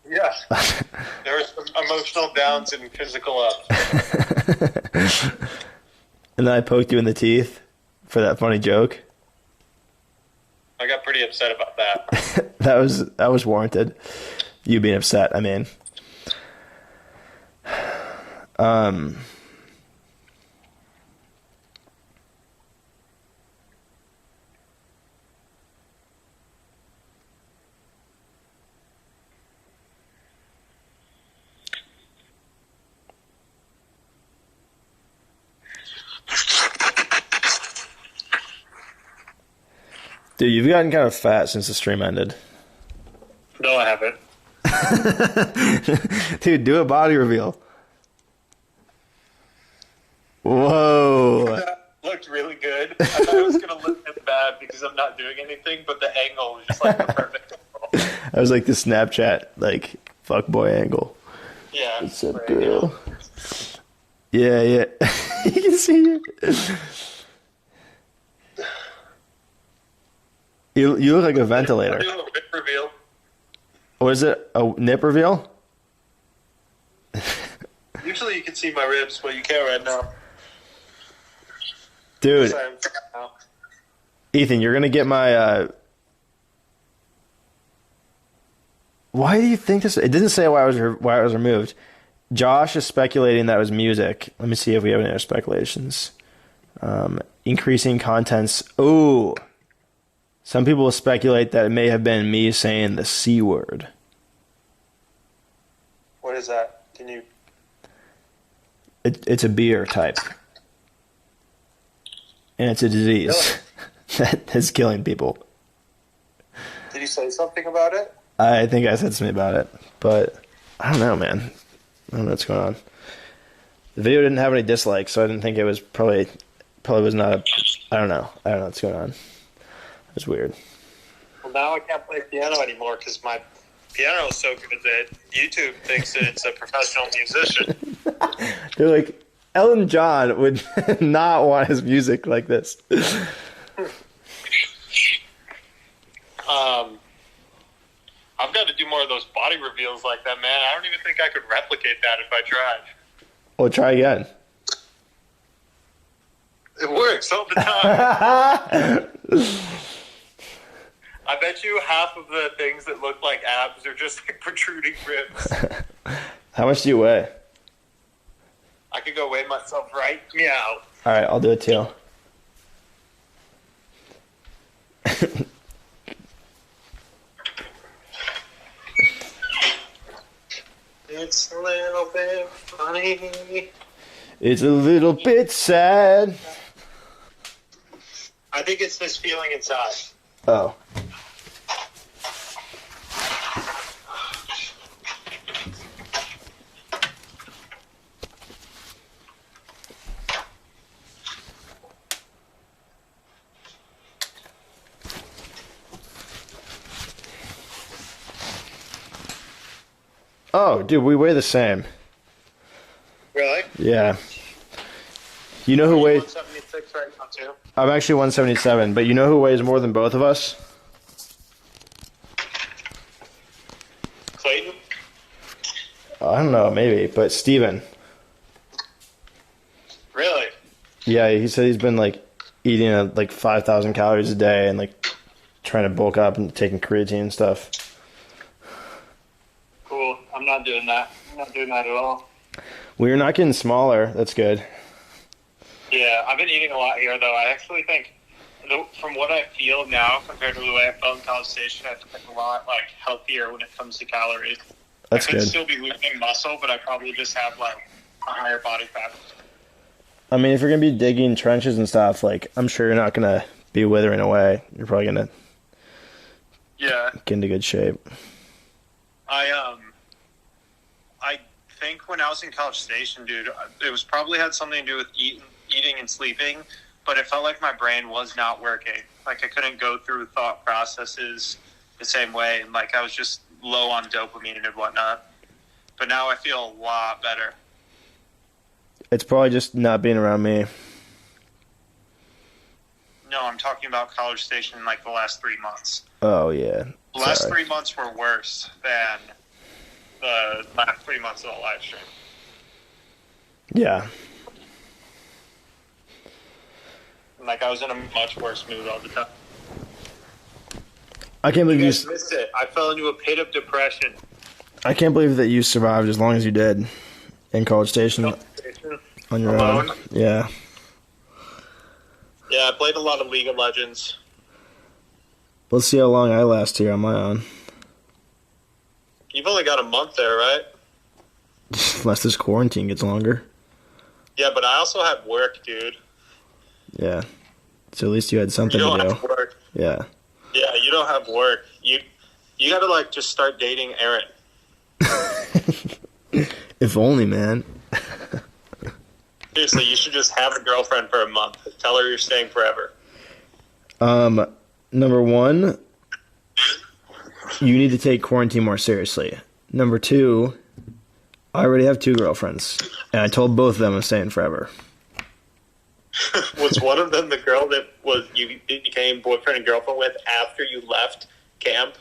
Yeah. There were some emotional downs and physical ups. And then I poked you in the teeth for that funny joke. I got pretty upset about that. That was warranted. You being upset, I mean. Um, Dude, you've gotten kind of fat since the stream ended. No, I haven't. Dude, do a body reveal. Whoa. That looked really good. I thought it was going to look this bad because I'm not doing anything, but the angle was just like the perfect angle. I was like the Snapchat, like, fuckboy angle. Yeah. What's up, right. girl? Yeah, yeah. You can see it. You look like a I'll ventilator. do a bit reveal. What is it? A nip reveal? Usually you can see my ribs, but you can't right now. Dude, Sorry, I'm fat now. Ethan, you're gonna get my why do you think this? It didn't say why it was removed. Josh is speculating that it was music. Let me see if we have any other speculations. Increasing contents. Oh, some people will speculate that it may have been me saying the C word. What is that? Can you... It's a beer type, and it's a disease that is killing people. Did you say something about it? I think I said something about it, but I don't know, man. I don't know what's going on. The video didn't have any dislikes, so I didn't think it was probably was not a. I don't know. I don't know what's going on. It was weird. Well, now I can't play piano anymore because my piano is so good that YouTube thinks that it's a professional musician. They're like, Elton John would not want his music like this. I've got to do more of those body reveals like that, man. I don't even think I could replicate that if I tried. Well, try again. It works all the time. I bet you half of the things that look like abs are just like protruding ribs. How much do you weigh? I could go weigh myself right meow. All right, I'll do it too. It's a little bit funny. It's a little bit sad. I think it's this feeling inside. Oh. Oh, dude, we weigh the same. Really? Yeah. You know who weighs... 176 right now, too. I'm actually 177, but you know who weighs more than both of us? Clayton? I don't know, maybe, but Steven. Really? Yeah, he said he's been, like, eating, like, 5,000 calories a day and, like, trying to bulk up and taking creatine and stuff. Cool. I'm not doing that. I'm not doing that at all. Well, you're not getting smaller. That's good. Yeah, I've been eating a lot here, though. I actually think, from what I feel now compared to the way I felt in College Station, I feel like a lot like healthier when it comes to calories. That's I could good. still be losing muscle, but I probably just have like a higher body fat. I mean, if you're going to be digging trenches and stuff, like, I'm sure you're not going to be withering away. You're probably going to Yeah, get into good shape. I think when I was in College Station, dude, it was probably had something to do with eating and sleeping, but it felt like my brain was not working. Like I couldn't go through thought processes the same way, and like I was just low on dopamine and whatnot. But now I feel a lot better. It's probably just not being around me. No, I'm talking about College Station in like the last 3 months. Oh, yeah. The last Sorry. 3 months were worse than the last 3 months of the live stream. Yeah. Like, I was in a much worse mood all the time. I can't believe you guys missed it. I fell into a pit of depression. I can't believe that you survived as long as you did in College Station, on your alone. own. Yeah. Yeah, I played a lot of League of Legends. Let's see how long I last here on my own. You've only got a month there, right? Unless this quarantine gets longer. Yeah, but I also have work, dude. Yeah. So at least you had something You don't to do. have work. Yeah. Yeah, you don't have work. You gotta, like, just start dating Aaron. If only, man. Seriously, you should just have a girlfriend for a month. Tell her you're staying forever. Number one, you need to take quarantine more seriously. Number two, I already have 2 girlfriends, and I told both of them I'm staying forever. Was one of them the girl that you became boyfriend and girlfriend with after you left camp?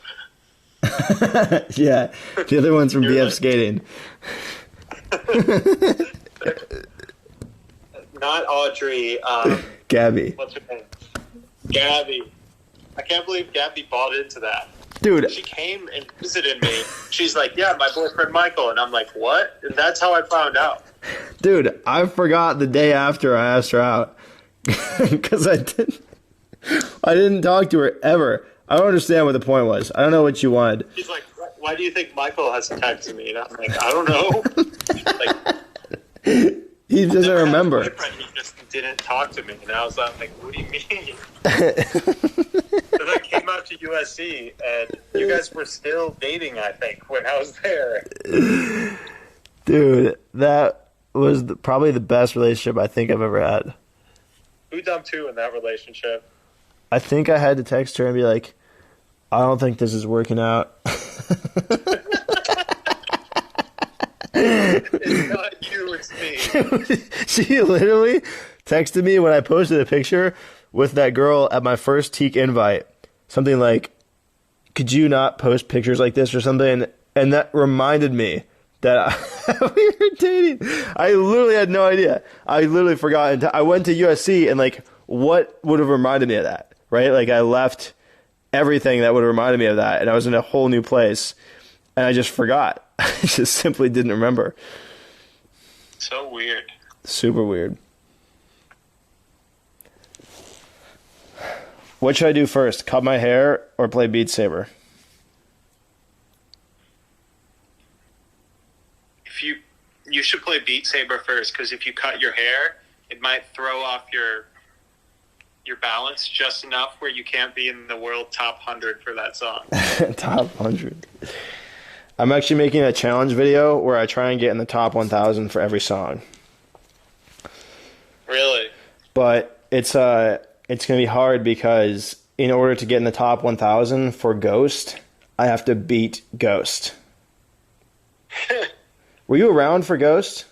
Yeah, the other one's from BF skating. Not Audrey. Gabby. What's her name? Gabby. I can't believe Gabby bought into that. Dude. She came and visited me. She's like, yeah, my boyfriend Michael. And I'm like, what? And that's how I found out. Dude, I forgot the day after I asked her out. Because I didn't talk to her ever. I don't understand what the point was. I don't know what you wanted. She's like, why do you think Michael has texted me? And I'm like, I don't know. Like, he doesn't remember. He just didn't talk to me. And I was like, what do you mean? Then I came out to USC, and you guys were still dating, I think, when I was there. Dude, that was probably the best relationship I think I've ever had. Who dumped who in that relationship? I think I had to text her and be like, I don't think this is working out. It's not you, it's me. She literally texted me when I posted a picture with that girl at my first Teak invite. Something like, could you not post pictures like this or something? And that reminded me that we were dating. I literally had no idea. I literally forgot. I went to USC and like, what would have reminded me of that? Right? Like I left everything that would have reminded me of that. And I was in a whole new place. And I just forgot. I just simply didn't remember. So weird. Super weird. What should I do first? Cut my hair or play Beat Saber? You should play Beat Saber first, because if you cut your hair, it might throw off your balance just enough where you can't be in the world top 100 for that song. Top 100. I'm actually making a challenge video where I try and get in the top 1,000 for every song. Really? But it's going to be hard because in order to get in the top 1,000 for Ghost, I have to beat Ghost. Were you around for Ghost?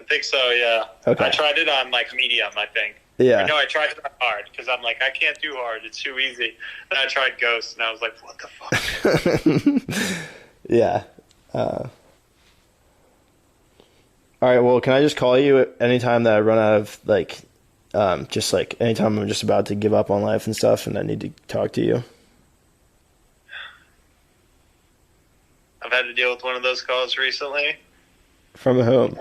I think so, yeah. Okay. I tried it on, like, medium, I think. Yeah. No, I tried it on hard, because I'm like, I can't do hard. It's too easy. And I tried Ghost, and I was like, what the fuck? Yeah. All right, well, can I just call you anytime that I run out of, like, just, like, anytime I'm just about to give up on life and stuff and I need to talk to you? I've had to deal with one of those calls recently. From whom?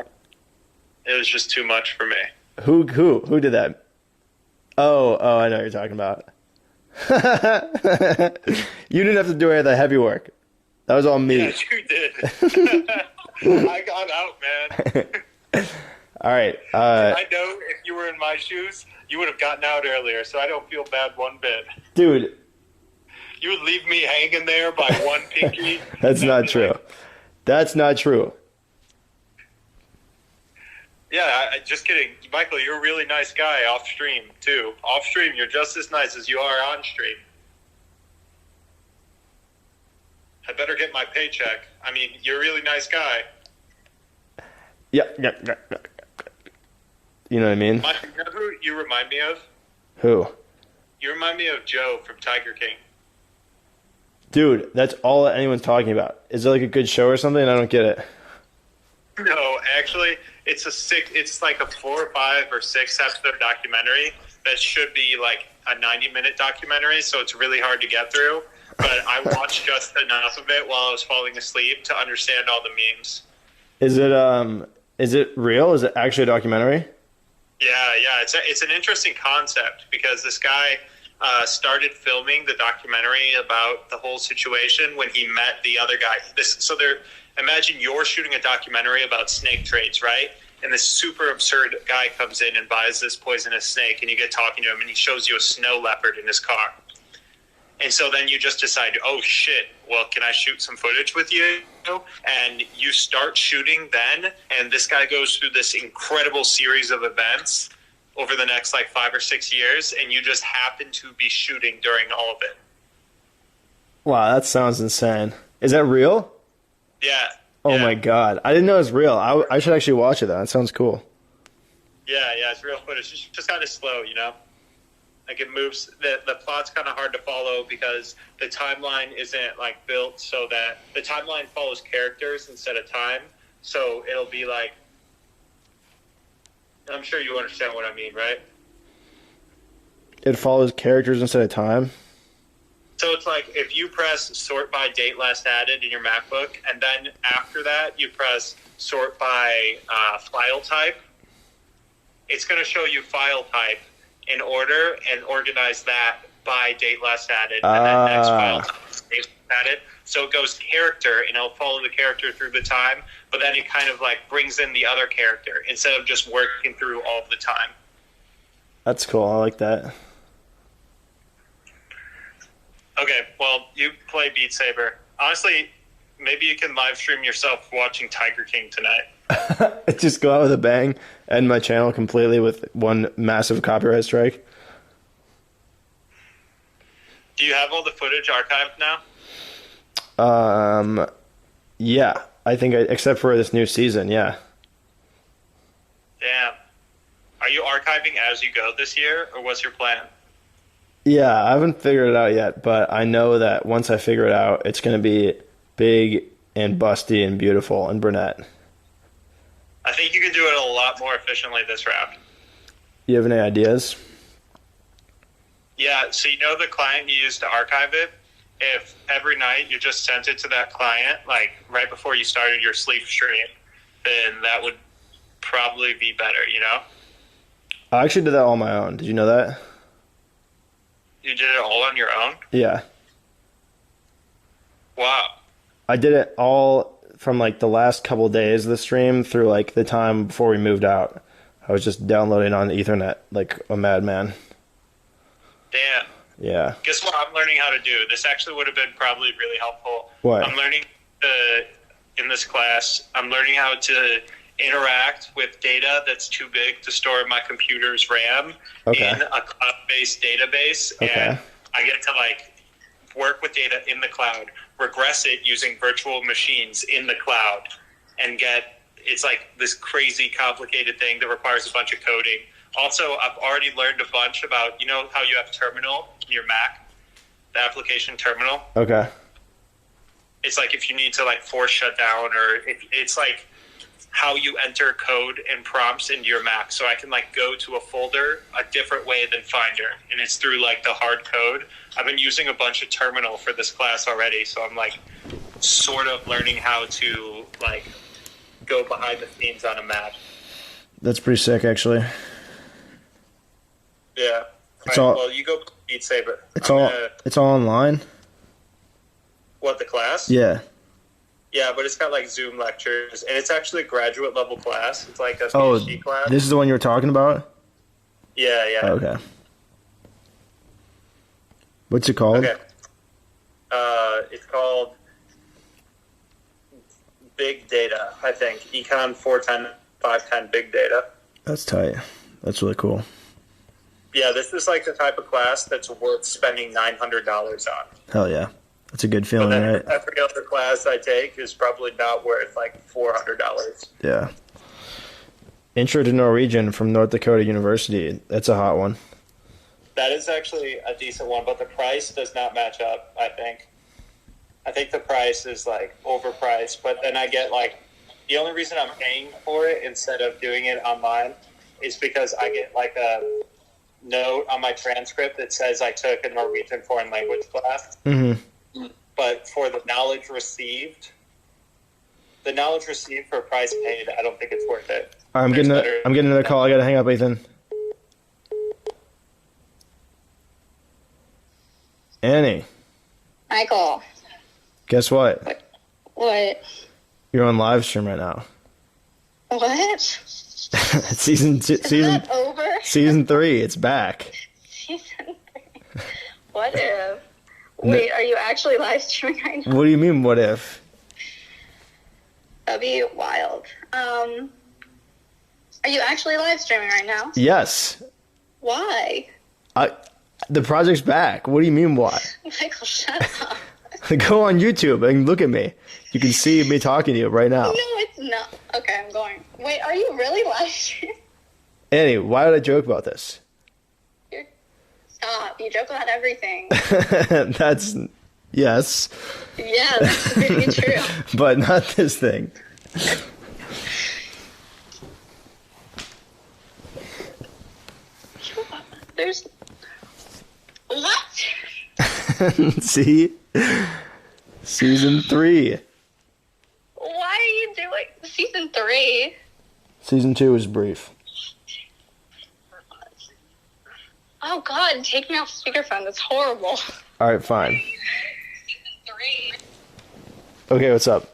It was just too much for me. Who did that? Oh, I know what you're talking about. You didn't have to do any of the heavy work. That was all me. Yeah, you did. I got out, man. All right. I know if you were in my shoes, you would have gotten out earlier, so I don't feel bad one bit. Dude. You would leave me hanging there by one pinky. That's not true. That's not true. Yeah, just kidding. Michael, you're a really nice guy off stream, too. Off stream, you're just as nice as you are on stream. I better get my paycheck. I mean, you're a really nice guy. Yeah. You know what I mean? Michael, you know who you remind me of? Who? You remind me of Joe from Tiger King. Dude, that's all anyone's talking about. Is it like a good show or something? I don't get it. No, actually, it's like a 4 or 5 or 6 episode documentary that should be like a 90-minute documentary, so it's really hard to get through. But I watched just enough of it while I was falling asleep to understand all the memes. Is it real? Is it actually a documentary? Yeah. It's an interesting concept because this guy started filming the documentary about the whole situation when he met the other guy. Imagine you're shooting a documentary about snake trades, right? And this super absurd guy comes in and buys this poisonous snake, and you get talking to him, and he shows you a snow leopard in his car. And so then you just decide, oh shit, well, can I shoot some footage with you? And you start shooting then, and this guy goes through this incredible series of events over the next like 5 or 6 years, and you just happen to be shooting during all of it. Wow, that sounds insane. Is that real? Yeah. Oh my God. I didn't know it was real. I should actually watch it then. That sounds cool. Yeah, it's real footage. It's just kind of slow, you know? Like it moves, the plot's kind of hard to follow because the timeline isn't like built so that the timeline follows characters instead of time. So it'll be like, I'm sure you understand what I mean, right? It follows characters instead of time? So it's like if you press sort by date last added in your MacBook, and then after that you press sort by file type, it's going to show you file type in order and organize that by date last added, and then next file type date last added. So it goes character, and it'll follow the character through the time, but then it kind of like brings in the other character instead of just working through all of the time. That's cool. I like that. Okay, well, you play Beat Saber. Honestly, maybe you can live stream yourself watching Tiger King tonight. Just go out with a bang, end my channel completely with one massive copyright strike. Do you have all the footage archived now? Yeah, I think except for this new season, yeah. Damn. Are you archiving as you go this year, or what's your plan? Yeah, I haven't figured it out yet, but I know that once I figure it out, it's going to be big and busty and beautiful and brunette. I think you can do it a lot more efficiently this round. You have any ideas? Yeah, so you know the client you used to archive it? If every night you just sent it to that client, like right before you started your sleep stream, then that would probably be better, you know? I actually did that all on my own. Did you know that? You did it all on your own? Yeah. Wow. I did it all from like the last couple of days of the stream through like the time before we moved out. I was just downloading on Ethernet like a madman. Damn. Yeah. Guess what I'm learning how to do? This actually would have been probably really helpful. What? I'm learning in this class, I'm learning how to interact with data that's too big to store in my computer's RAM in a cloud-based database. Okay. And I get to like work with data in the cloud, regress it using virtual machines in the cloud, and it's like this crazy complicated thing that requires a bunch of coding. Also, I've already learned a bunch about, you know how you have terminal in your Mac, the application terminal? Okay. It's like if you need to like force shut down, or it's like how you enter code and prompts into your Mac. So I can like go to a folder a different way than Finder, and it's through like the hard code. I've been using a bunch of terminal for this class already, so I'm like sort of learning how to like go behind the scenes on a Mac. That's pretty sick, actually. Yeah. It's all. Well, you go Beat Saber. It's all online. What, the class? Yeah. Yeah, but it's got like Zoom lectures, and it's actually a graduate level class. It's like a PhD class. This is the one you were talking about? Yeah. Okay. What's it called? Okay. It's called Big Data, I think. Econ 410, 510 Big Data. That's tight. That's really cool. Yeah, this is like the type of class that's worth spending $900 on. Hell yeah. That's a good feeling, But then right? every other class I take is probably not worth like $400. Yeah. Intro to Norwegian from North Dakota University. That's a hot one. That is actually a decent one, but the price does not match up, I think. I think the price is like overpriced, but then I get like the only reason I'm paying for it instead of doing it online is because I get like a note on my transcript that says I took a Norwegian foreign language class. Mm-hmm. But for the knowledge received for price paid, I don't think it's worth it. I'm getting another call. I gotta hang up, Ethan. Annie. Michael. Guess what? What? You're on live stream right now. What? Season over? Season 3. It's back. Season 3. What if? Wait, are you actually live streaming right now? What do you mean, what if? That'd be wild. Are you actually live streaming right now? Yes. Why? The project's back. What do you mean, why? Michael, shut up. Go on YouTube and look at me. You can see me talking to you right now. No, it's not. Okay, I'm going. Wait, are you really live streaming? Annie, why did I joke about this? Stop. You joke about everything. That's... Yes. Yeah, that's pretty true. But not this thing. There's... What? See? Season 3. Why are you doing season 3? Season 2 is brief. Oh God, take me off speakerphone. That's horrible. All right, fine. Season 3. Okay, what's up?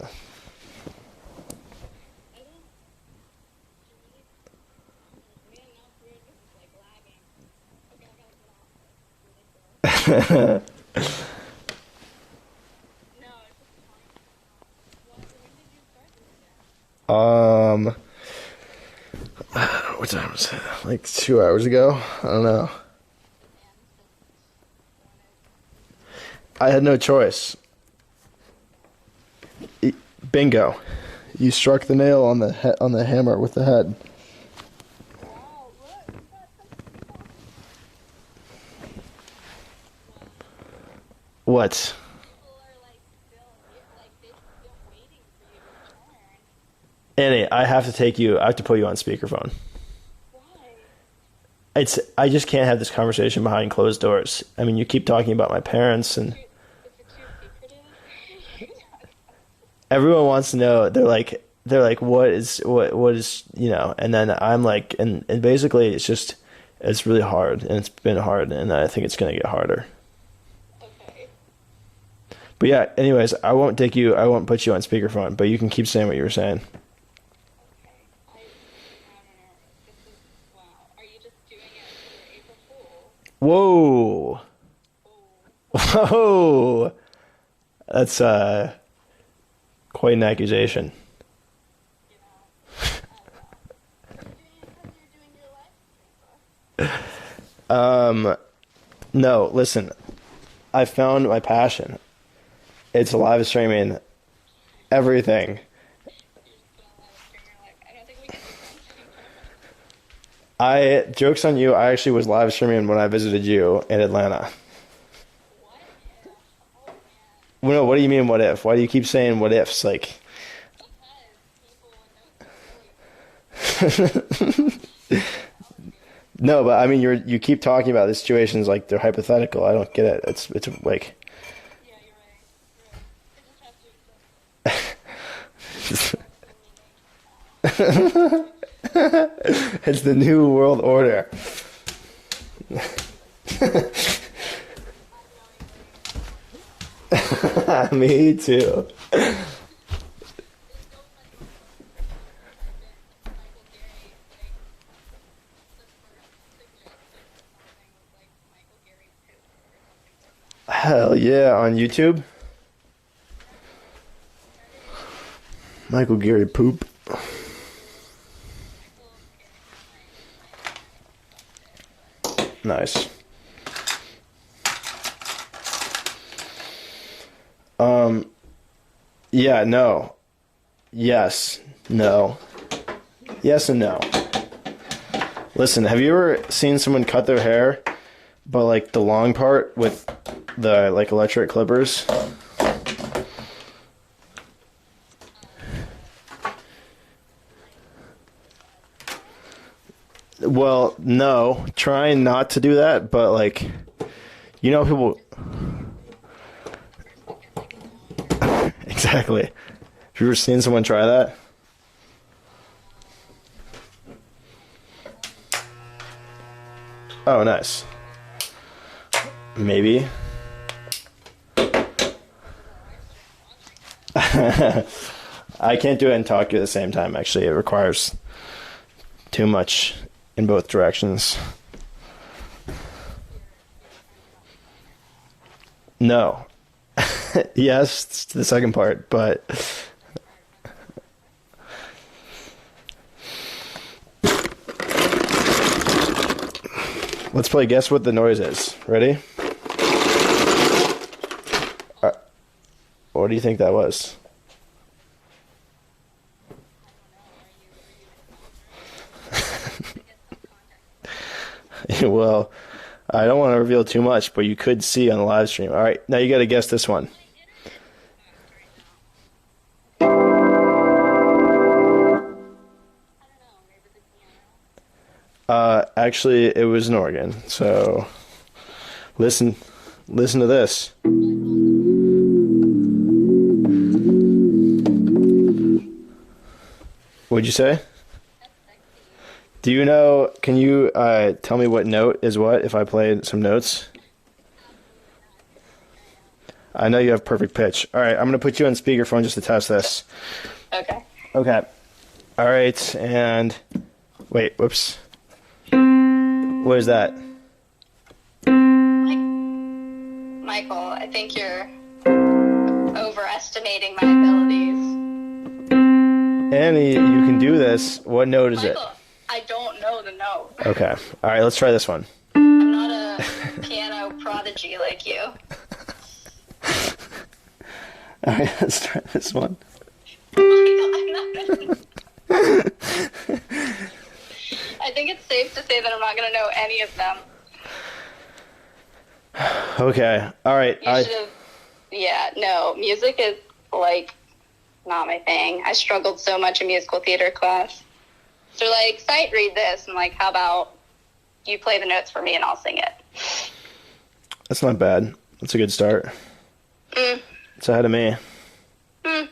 What time was it? Like 2 hours ago? I don't know. I had no choice. Bingo. You struck the nail on the hammer with the head. What? Annie, I have to put you on speakerphone. Why? I just can't have this conversation behind closed doors. I mean, you keep talking about my parents and everyone wants to know. They're like, what is, and then I'm like, and basically it's really hard, and it's been hard, and I think it's going to get harder. Okay. But yeah, anyways, I won't put you on speakerphone, but you can keep saying what you were saying. Whoa. Whoa. That's quite an accusation. No, listen. I found my passion. It's live streaming everything. Joke's on you, I actually was live streaming when I visited you in Atlanta. Well, no, what do you mean, what if? Why do you keep saying what ifs? Like, no, but I mean, you keep talking about the situations like they're hypothetical. I don't get it. It's like. Yeah, you're right. It's the new world order. Me too. Hell yeah, on YouTube? Michael Gary poop. Nice. Yeah, no. Yes, no. Yes and no. Listen, have you ever seen someone cut their hair, but like the long part with the like electric clippers? Well, no, trying not to do that, but like, people. Exactly. Have you ever seen someone try that? Oh, nice. Maybe. I can't do it and talk to you at the same time, actually. It requires too much in both directions. No. Yes, it's the second part, but let's play guess what the noise is. Ready? What do you think that was? Well, I don't want to reveal too much, but you could see on the live stream. All right, now you got to guess this one. Actually, it was an organ. So, listen to this. What'd you say? Do you know, can you tell me what note is what if I play some notes? I know you have perfect pitch. All right, I'm going to put you on speakerphone just to test this. Okay. Okay. All right, and wait, whoops. What is that? Michael, I think you're overestimating my abilities. Annie, you can do this. What note is Michael, I don't know the note. it? Okay. All right, let's try this one. I'm not a piano prodigy like you. All right, let's try this one. I think it's safe to say that I'm not going to know any of them. Okay. All right. You should have... Yeah, no. Music is, like, not my thing. I struggled so much in musical theater class. So, like, sight read this, and, like, how about you play the notes for me and I'll sing it? That's not bad. That's a good start. It's ahead of me. Did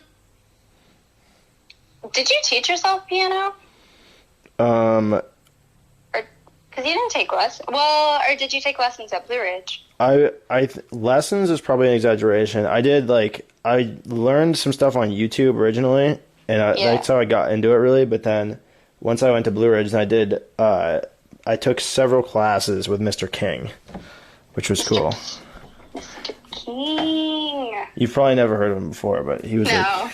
you teach yourself piano? Because you didn't take lessons. Well, or did you take lessons at Blue Ridge? Lessons is probably an exaggeration. I learned some stuff on YouTube originally, and that's how I got into it really. But then once I went to Blue Ridge, and I took several classes with Mr. King, which was cool. Mr. King. You've probably never heard of him before, but he was No,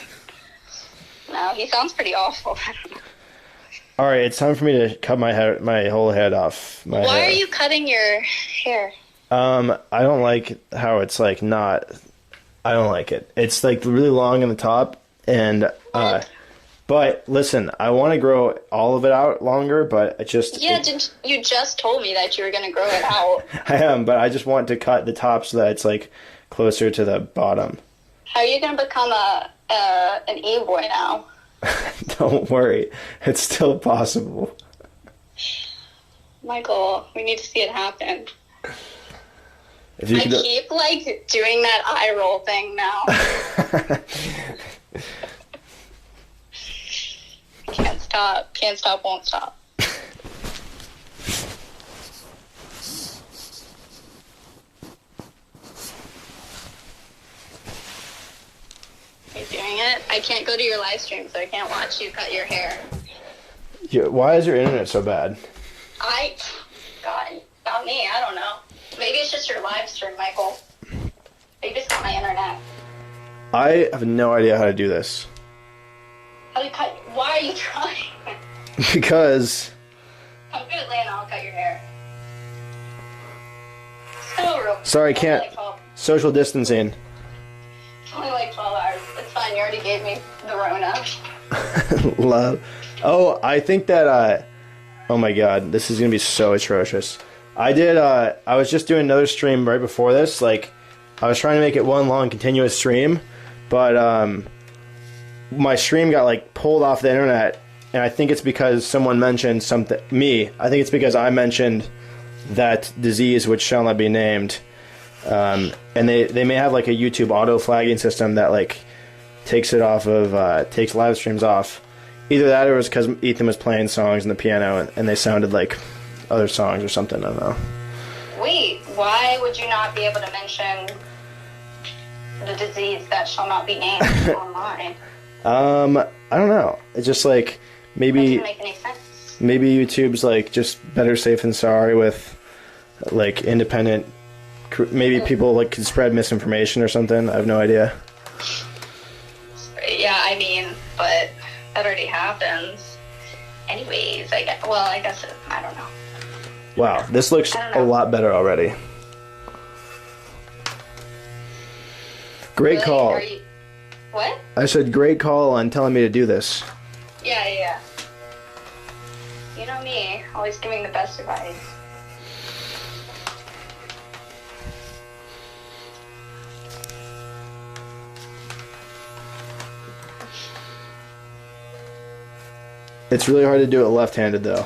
he sounds pretty awful. All right, it's time for me to cut my whole head off. Why are you cutting your hair? I don't like how it's like not. I don't like it. It's like really long in the top, and but listen, I want to grow all of it out longer, but you just told me that you were going to grow it out. I am, but I just want to cut the top so that it's like closer to the bottom. How are you going to become an e-boy now? Don't worry, it's still possible. Michael, we need to see it happen. If you keep like doing that eye roll thing now. Can't stop, won't stop. Are you doing it? I can't go to your live stream, so I can't watch you cut your hair. Why is your internet so bad? God, not me, I don't know. Maybe it's just your live stream, Michael. Maybe it's not my internet. I have no idea how to do this. How do you cut? Why are you trying? Because... Come to Atlanta, I'll cut your hair. Sorry, can't. Social distancing. It's only like 12 hours. It's fine, you already gave me the Rona. Love. Oh, I think that, oh my god, this is going to be so atrocious. I was just doing another stream right before this, like, I was trying to make it one long continuous stream, but, my stream got, like, pulled off the internet, and I think it's because someone mentioned something. I think it's because I mentioned that disease which shall not be named, and they may have like a YouTube auto flagging system that like takes it off of takes live streams off. Either that or it was because Ethan was playing songs on the piano and they sounded like other songs or something. I don't know. Wait, why would you not be able to mention the disease that shall not be named online? I don't know. It's just like maybe That doesn't make any sense. maybe YouTube's like just better safe than sorry with like independent. Maybe people like could spread misinformation or something. I have no idea. Yeah, I mean, but that already happens. Anyways, I guess I don't know. Wow, this looks a lot better already. Great Really? call. What? I said great call on telling me to do this. Yeah. You know me, always giving the best advice. It's really hard to do it left-handed though.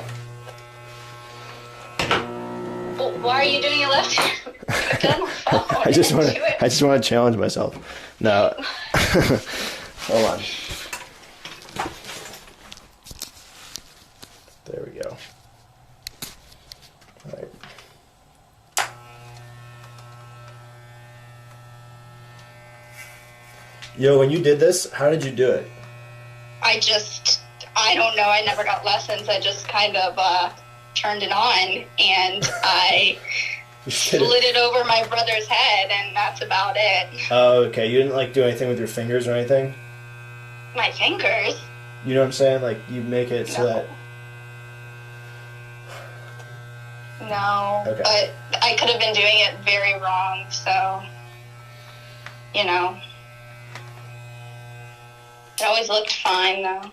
Well, why are you doing it left-handed? I just want to challenge myself. No. Hold on. There we go. All right. Yo, when you did this, how did you do it? I don't know. I never got lessons. I just kind of turned it on and I slid it over my brother's head, and that's about it. Oh, okay. You didn't like do anything with your fingers or anything? My fingers? You know what I'm saying? Like you make it so that. No. Okay. But I could have been doing it very wrong, so, you know. It always looked fine, though.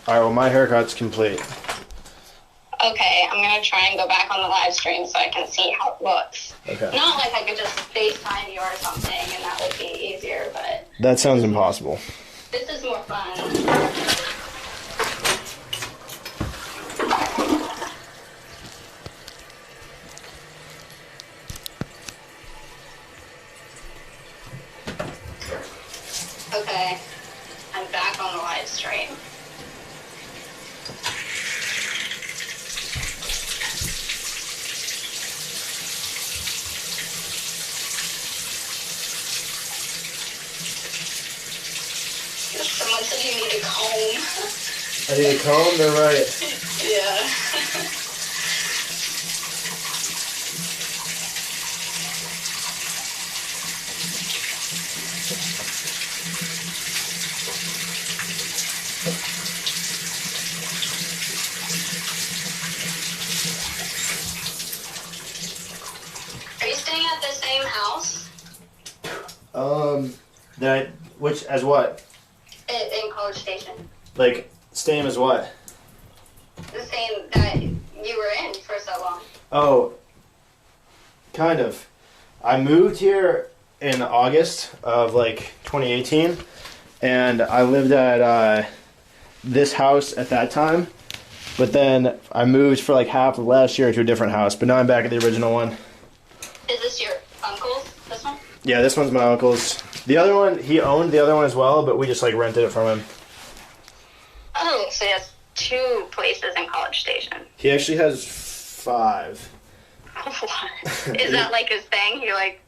All right. Well, my haircut's complete. Okay, I'm going to try and go back on the live stream so I can see how it looks. Okay. Not like I could just FaceTime you or something, and that would be easier, but That sounds impossible. this is more fun. Okay, I'm back on the live stream. Someone said you need a comb. I need a comb. They're right. Yeah. Are you staying at the same house? Which as what? In College Station. Like same as what? The same that you were in for so long. Oh, kind of. I moved here in August of like 2018, and I lived at this house at that time. But then I moved for like half of last year to a different house. But now I'm back at the original one. Is this your uncle's? This one? Yeah, this one's my uncle's. The other one, he owned the other one as well, but we just like rented it from him. Oh, so he has two places in College Station. He actually has 5. What? Is that like his thing? He like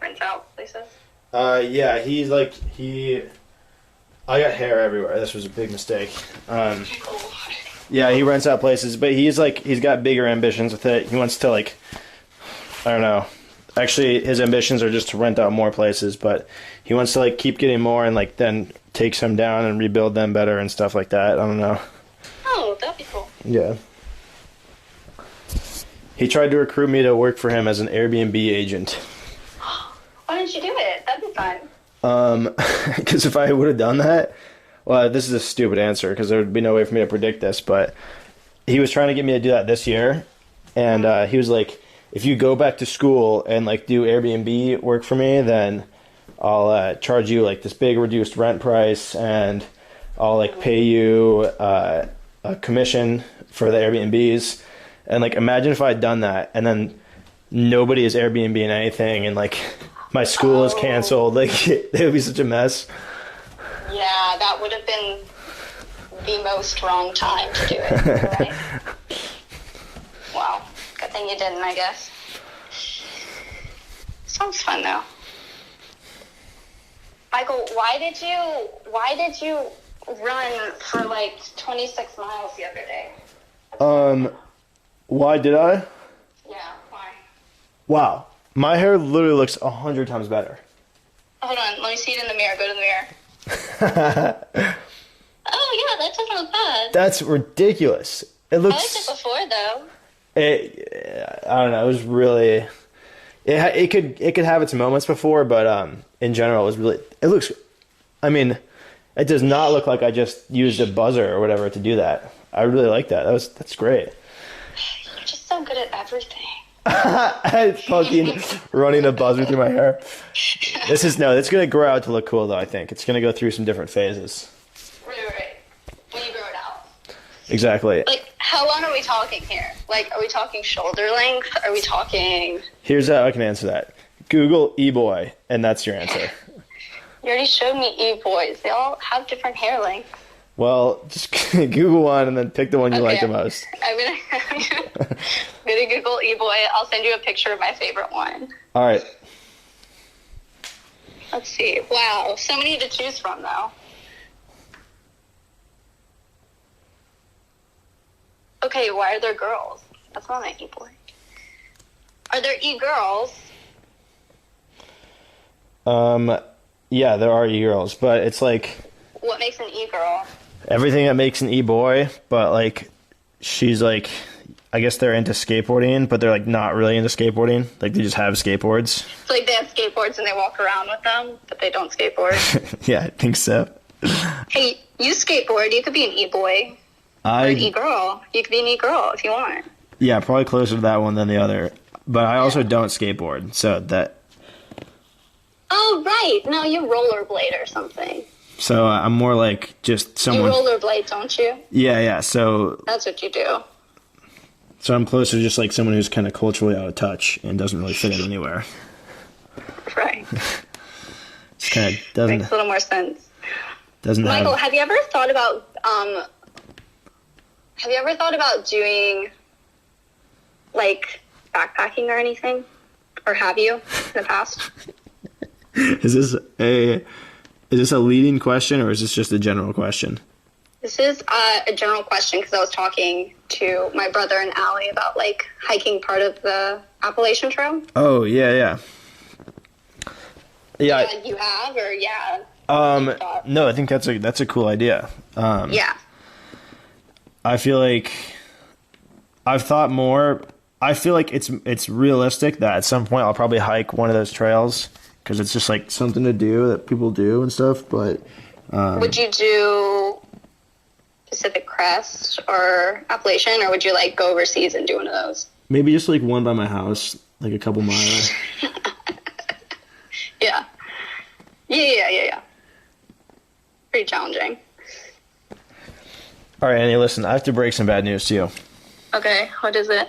rents out places? Yeah, he's like, I got hair everywhere. This was a big mistake. Yeah, he rents out places, but he's got bigger ambitions with it. He wants to like, I don't know. Actually, his ambitions are just to rent out more places, but he wants to like keep getting more and like then take some down and rebuild them better and stuff like that. I don't know. Oh, that'd be cool. Yeah. He tried to recruit me to work for him as an Airbnb agent. Why didn't you do it? That'd be fun. Because if I would have done that, well, this is a stupid answer because there would be no way for me to predict this, but he was trying to get me to do that this year, and he was like, if you go back to school and like do Airbnb work for me, then I'll charge you like this big reduced rent price, and I'll like pay you a commission for the Airbnbs, and like imagine if I had done that, and then nobody is Airbnb-ing anything, and like my school is canceled. Like it would be such a mess. Yeah, that would have been the most wrong time to do it. Right? Wow, good thing you didn't, I guess. Sounds fun though. Michael, why did you run for like 26 miles the other day? Why did I? Yeah, why? Wow, my hair literally looks 100 times better. Hold on, let me see it in the mirror. Go to the mirror. Oh yeah, that doesn't look bad. That's ridiculous. It I looks. liked it before though. I don't know. It was really. It could have its moments before, but in general, it was really. It looks. I mean, it does not look like I just used a buzzer or whatever to do that. I really like that. That's great. You're just so good at everything. I fucking running a buzzer through my hair. It's gonna grow out to look cool though. I think it's gonna go through some different phases. Right. When you grow it out. Exactly. Like, how long are we talking here? Like, are we talking shoulder length? Are we talking? Here's how I can answer that. Google e-boy, and that's your answer. You already showed me e-boys. They all have different hair lengths. Well, just Google one and then pick the one you like the most. I'm gonna Google e-boy. I'll send you a picture of my favorite one. All right. Let's see. Wow, so many to choose from though. Okay, why are there girls? That's not an e-boy. Are there e-girls? Yeah, there are e-girls, but it's like What makes an e-girl? everything that makes an e-boy, but like she's like, I guess they're into skateboarding, but they're like not really into skateboarding. Like they just have skateboards. So like they have skateboards and they walk around with them, but they don't skateboard. Yeah, I think so. Hey, you skateboard. You could be an e-boy or an e-girl. You could be an e-girl if you want. Yeah, probably closer to that one than the other. But I also don't skateboard, so that. Oh, right. No, you rollerblade or something. So I'm more like just someone. You rollerblade, don't you? Yeah. So That's what you do. So I'm closer to just like someone who's kind of culturally out of touch and doesn't really fit in anywhere. Right. Just kind of doesn't. Makes a little more sense. Doesn't Michael, have. have you ever thought about doing like backpacking or anything? Or have you in the past? Is this a leading question or is this just a general question? This is a general question because I was talking to my brother and Allie about like hiking part of the Appalachian Trail. Oh, yeah. Yeah, you have or No, I think that's a cool idea. Yeah. I feel like I've thought more. I feel like it's realistic that at some point I'll probably hike one of those trails because it's just like something to do that people do and stuff. But would you do Pacific Crest or Appalachian, or would you like go overseas and do one of those? Maybe just like one by my house, like a couple miles. Yeah. Pretty challenging. All right, Annie, listen, I have to break some bad news to you. Okay, what is it?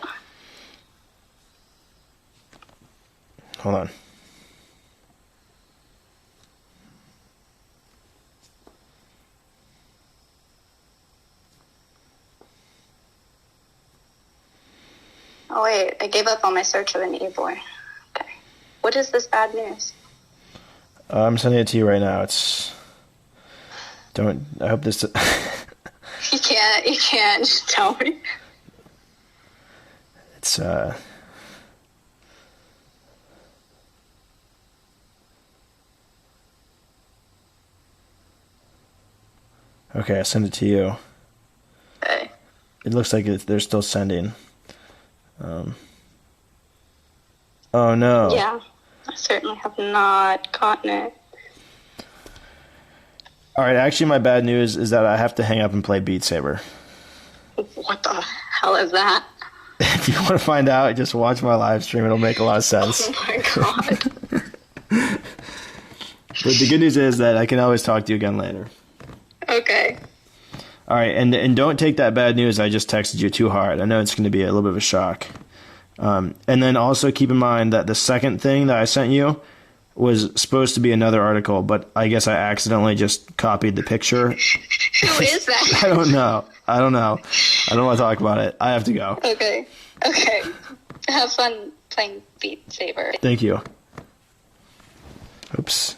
Hold on. Oh wait, I gave up on my search of an e-boy. Okay. What is this bad news? I'm sending it to you right now. I hope this... You can't just tell me. It's, Okay, I sent it to you. Okay. It looks like they're still sending. Oh, no. Yeah, I certainly have not gotten it. All right, actually, my bad news is that I have to hang up and play Beat Saber. What the hell is that? If you want to find out, just watch my live stream. It'll make a lot of sense. Oh my god. But the good news is that I can always talk to you again later. Okay. All right, and don't take that bad news I just texted you too hard. I know it's going to be a little bit of a shock. And then also keep in mind that the second thing that I sent you was supposed to be another article, but I guess I accidentally just copied the picture. Who is that? I don't know. I don't want to talk about it. I have to go. Okay. Have fun playing Beat Saber. Thank you. Oops.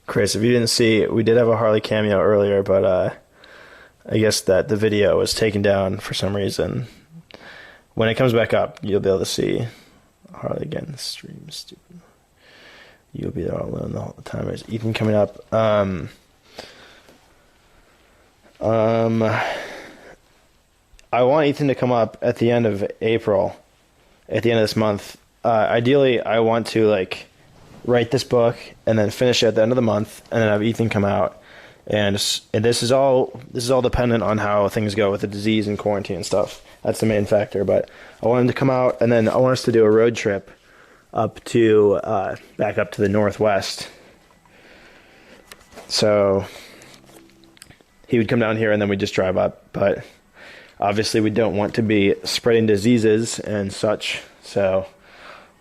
Chris, if you didn't see, we did have a Harley cameo earlier, but I guess that the video was taken down for some reason. When it comes back up, you'll be able to see Harley again. Stream stupid. You'll be there all alone the whole time. There's Ethan coming up. I want Ethan to come up at the end of April, at the end of this month. Ideally, I want to write this book and then finish it at the end of the month, and then have Ethan come out. And this is all dependent on how things go with the disease and quarantine and stuff. That's the main factor. But I want him to come out, and then I want us to do a road trip up to back up to the Northwest. So he would come down here, and then we just drive up. But obviously, we don't want to be spreading diseases and such. So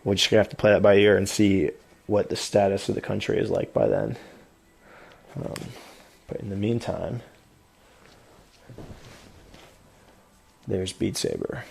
we're just gonna have to play that by ear and see what the status of the country is like by then. But in the meantime, there's Beat Saber.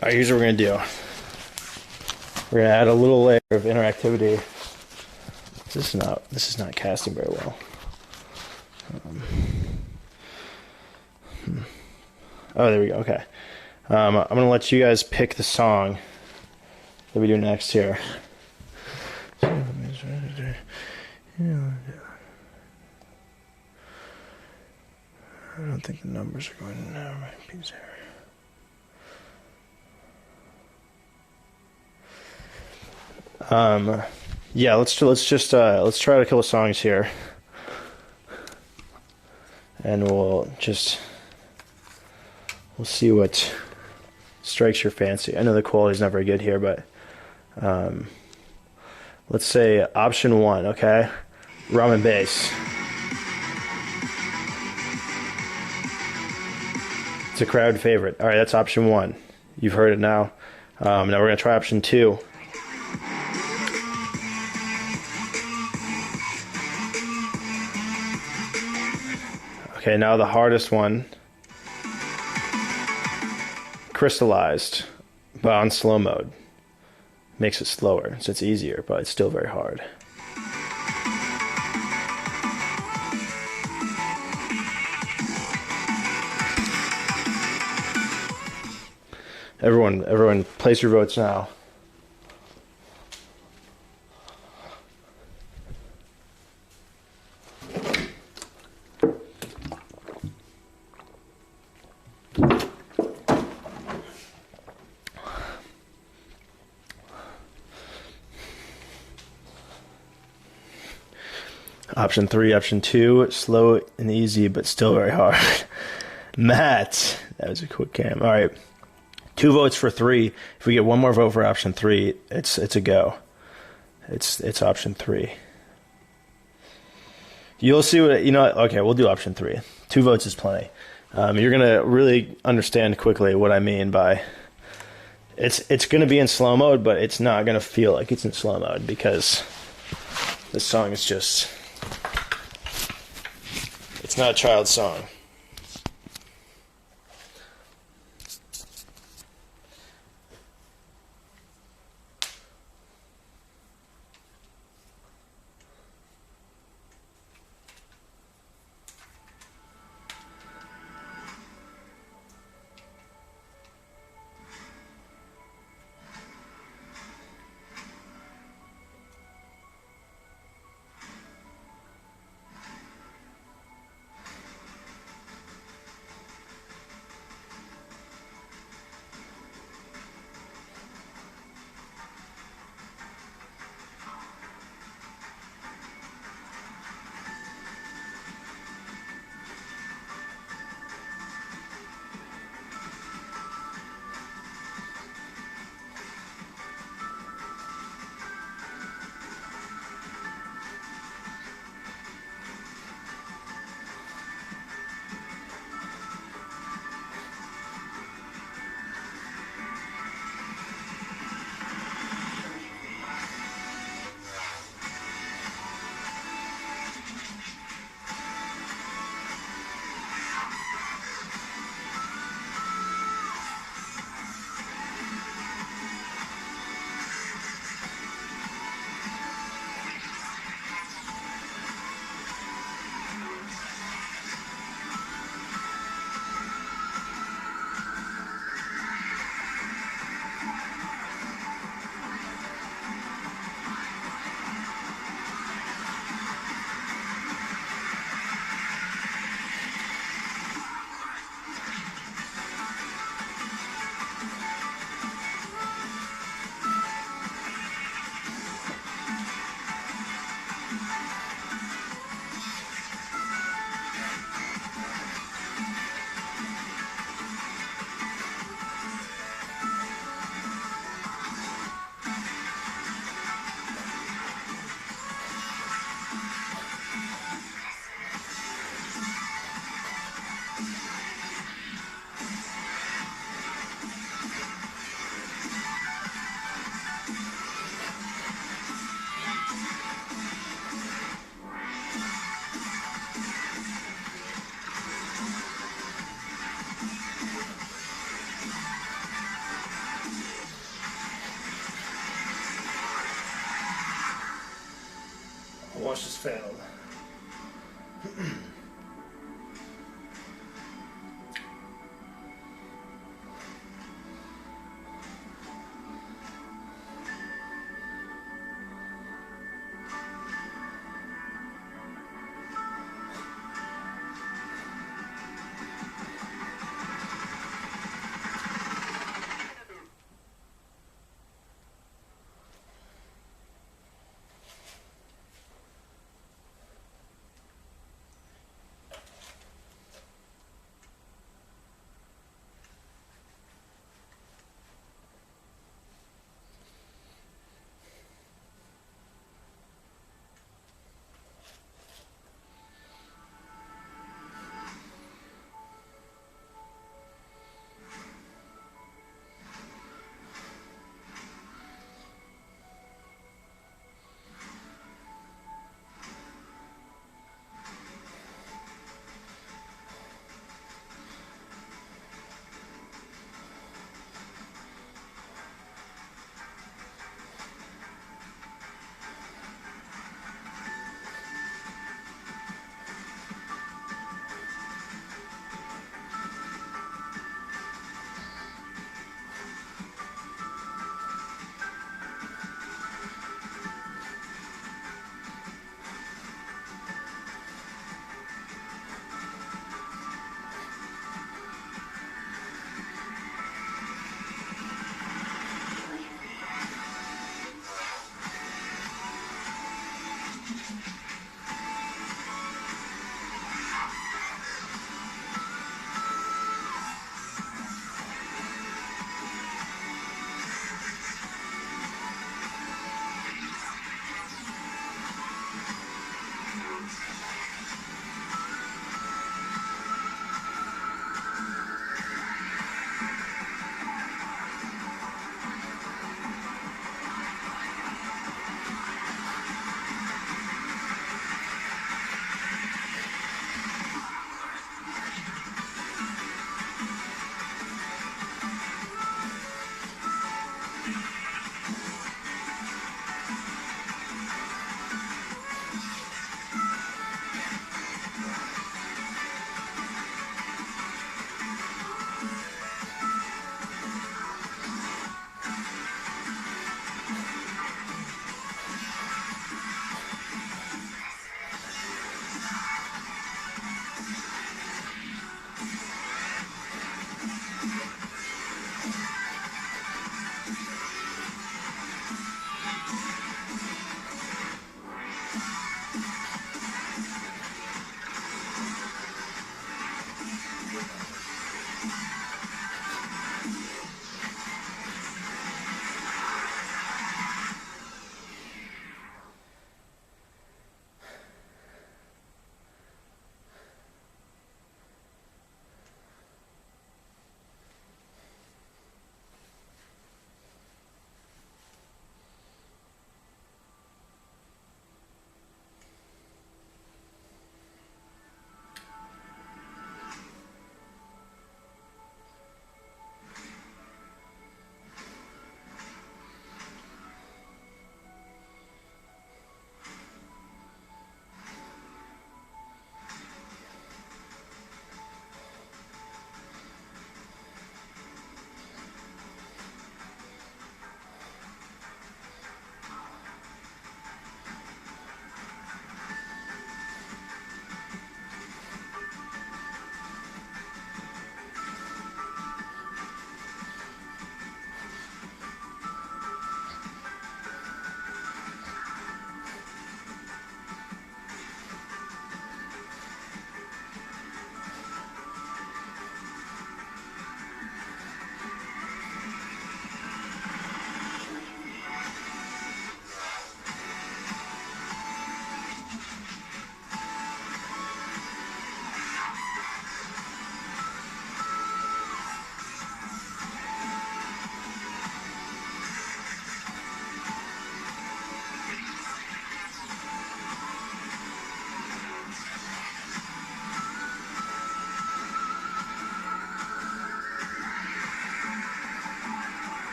All right, here's what we're gonna do. We're gonna add a little layer of interactivity. This is not casting very well. Oh, there we go. Okay. I'm gonna let you guys pick the song that we do next here. I don't think the numbers are going to now. Yeah, let's try to kill the songs here, and we'll see what strikes your fancy. I know the quality's not very good here, but let's say option 1, okay? Drum and bass. It's a crowd favorite. All right, that's option 1. You've heard it now. Now we're gonna try option 2. Okay, now the hardest one. Crystallized, but on slow mode. Makes it slower, so it's easier, but it's still very hard. Everyone, place your votes now. Option 3, option 2, slow and easy, but still very hard. Matt, that was a quick cam. All right, 2 votes for 3. If we get one more vote for option 3, it's a go. It's option 3. You'll see what Okay, we'll do option 3. 2 votes is plenty. You're gonna really understand quickly what I mean by it's gonna be in slow mode, but it's not gonna feel like it's in slow mode because this song is just. It's not a child's song. Josh just failed.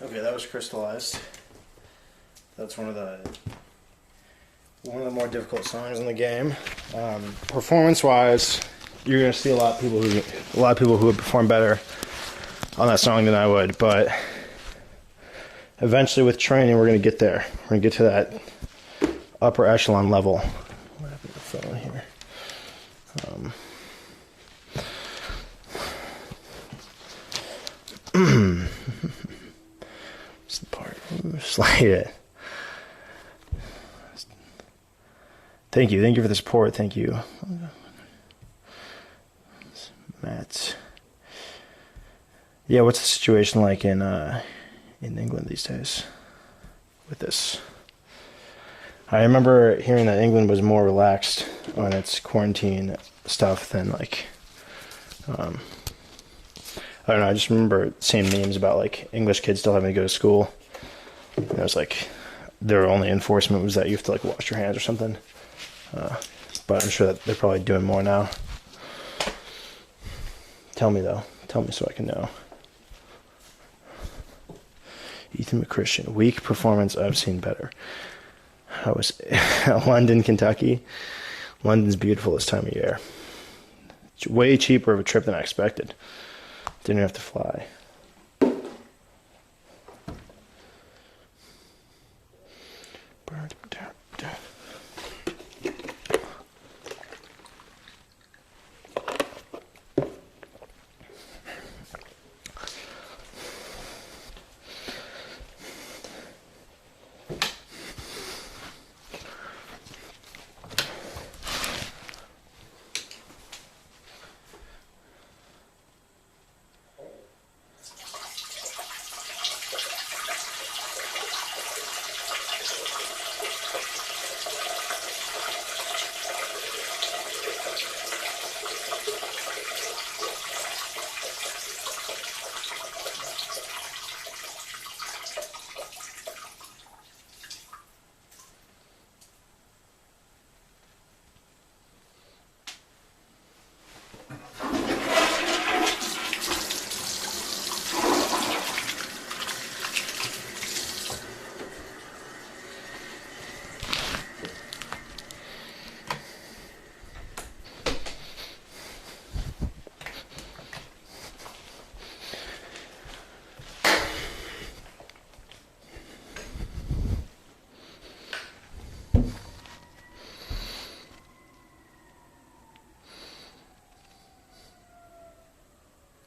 Okay, that was crystallized. That's one of the more difficult songs in the game. Performance-wise, you're gonna see a lot of people who would perform better on that song than I would, but eventually with training we're gonna get there. We're gonna get to that upper echelon level. What happened to the phone here? What's the part? Slide it. Thank you for the support. Thank you, Matt. Yeah, what's the situation like in England these days with this? I remember hearing that England was more relaxed on its quarantine stuff than like, I don't know. I just remember seeing memes about like English kids still having to go to school. And it was like their only enforcement was that you have to like wash your hands or something. But I'm sure that they're probably doing more now. Tell me though. Tell me so I can know. Ethan McChristian. Weak performance. I've seen better. I was London, Kentucky. London's beautiful this time of year. It's way cheaper of a trip than I expected. Didn't have to fly.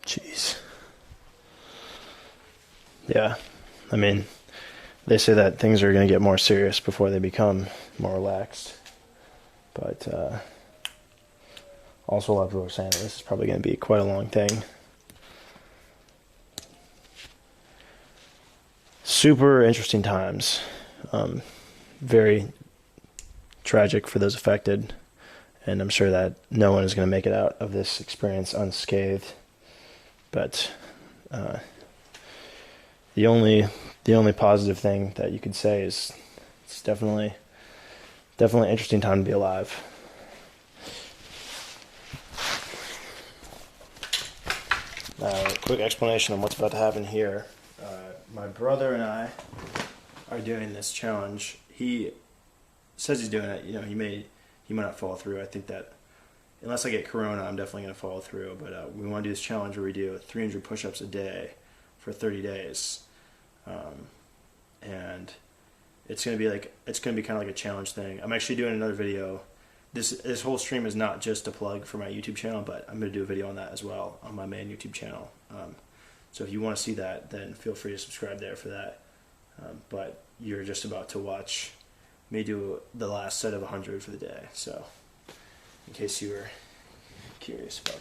Jeez. Yeah, I mean, they say that things are going to get more serious before they become more relaxed. But also a lot of people are saying that this is probably going to be quite a long thing. Super interesting times. Very tragic for those affected. And I'm sure that no one is going to make it out of this experience unscathed. But the only positive thing that you could say is it's definitely an interesting time to be alive. Quick explanation on what's about to happen here. My brother and I are doing this challenge. He says he's doing it. You know, he might not follow through. I think that unless I get corona, I'm definitely going to follow through. But we want to do this challenge where we do 300 push-ups a day for 30 days. And it's going to be kind of like a challenge thing. I'm actually doing another video. This whole stream is not just a plug for my YouTube channel, but I'm going to do a video on that as well on my main YouTube channel. So if you want to see that, then feel free to subscribe there for that. But you're just about to watch me do the last set of 100 for the day. So in case you were curious about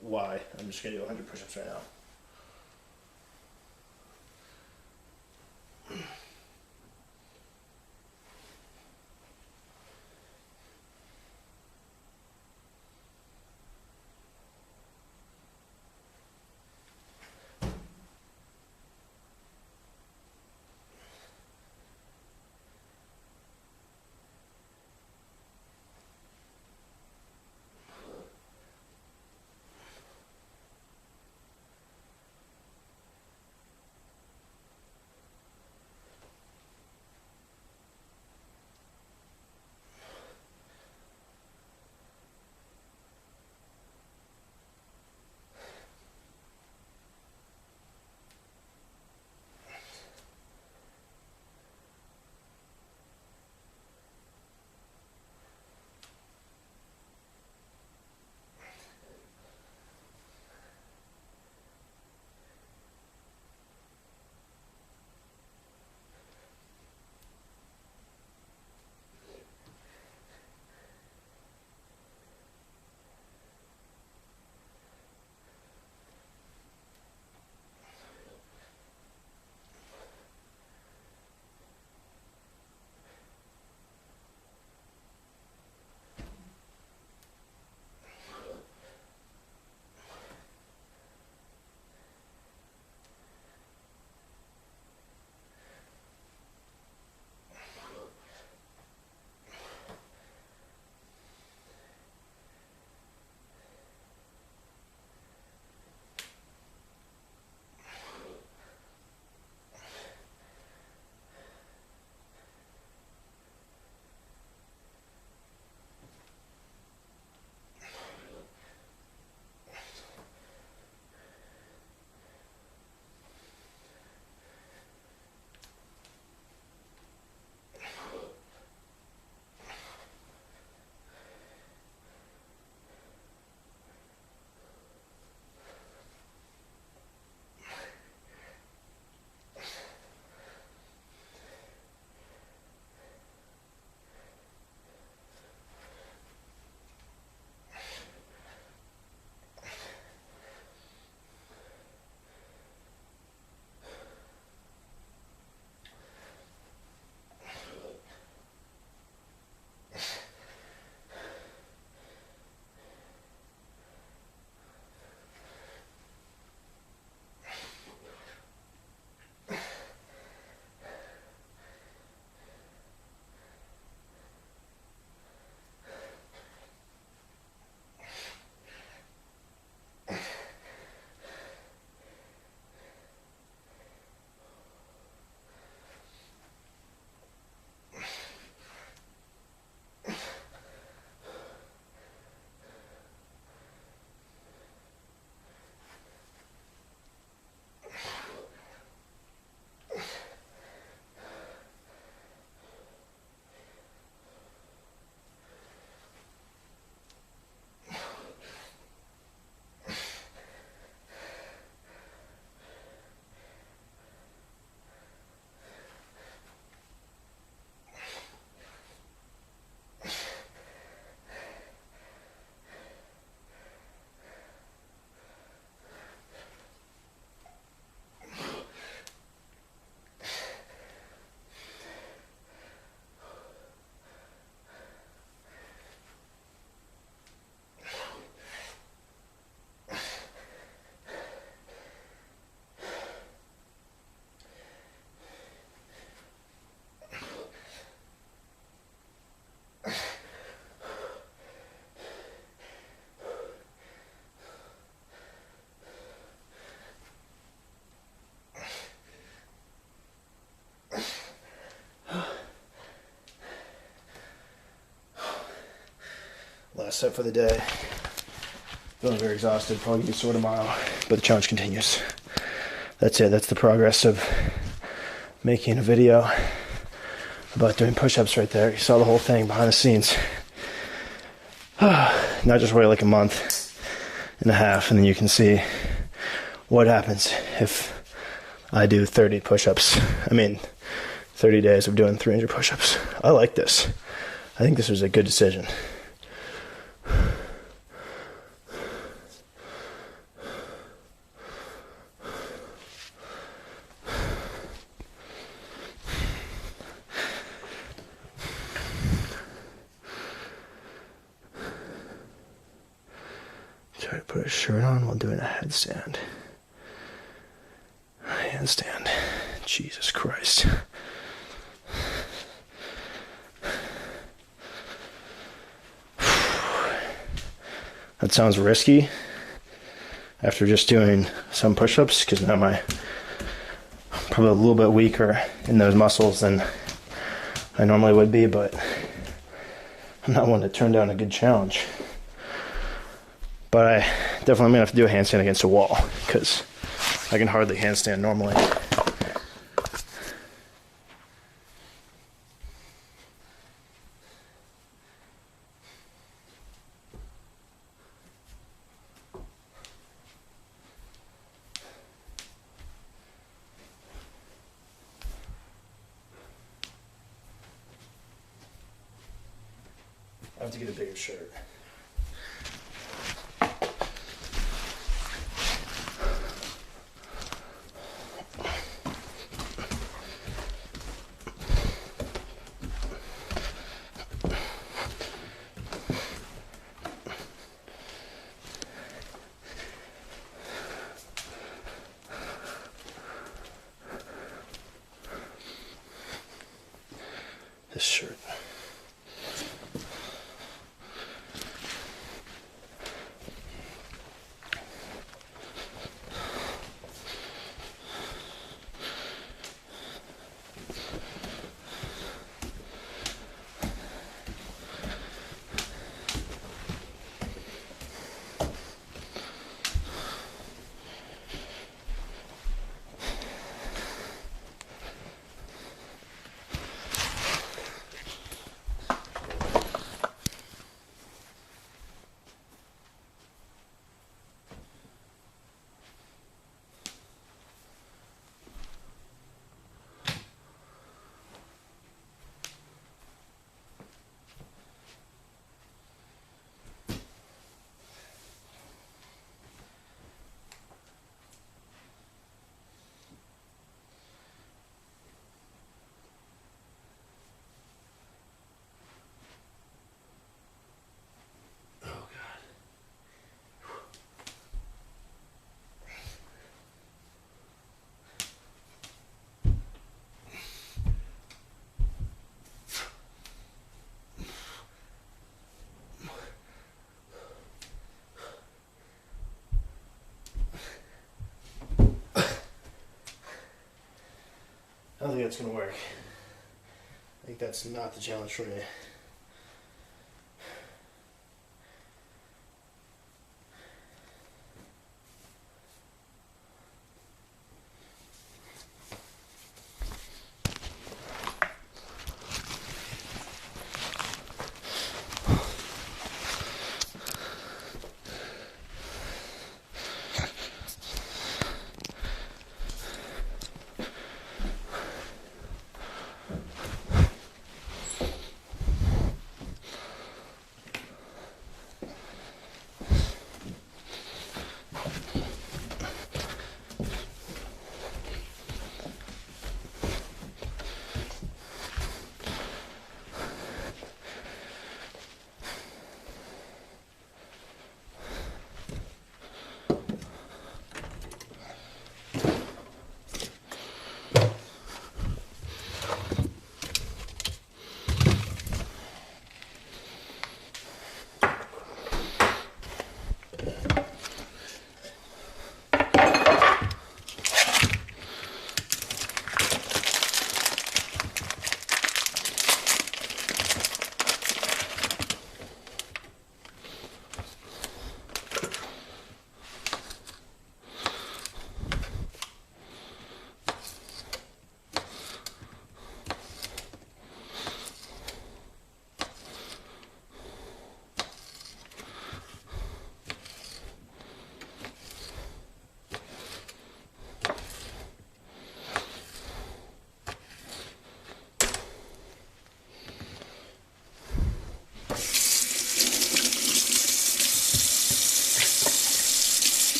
why, I'm just going to do 100 push-ups right now. last set for the day. Feeling very exhausted. Probably gonna be sore tomorrow, but the challenge continues. That's it. That's the progress of making a video about doing push-ups right there. You saw the whole thing behind the scenes. Now just wait like a month and a half, and then you can see what happens if I do 30 push-ups. 30 days of doing 300 push-ups. I like this. I think this was a good decision. Try to put a shirt on while doing a headstand. Handstand. Jesus Christ. That sounds risky after just doing some push-ups, because now I'm probably a little bit weaker in those muscles than I normally would be, but I'm not one to turn down a good challenge. But I definitely am going to have to do a handstand against a wall, because I can hardly handstand normally. I have to get a bigger shirt. This shirt. I don't think that's going to work. I think that's not the challenge for me.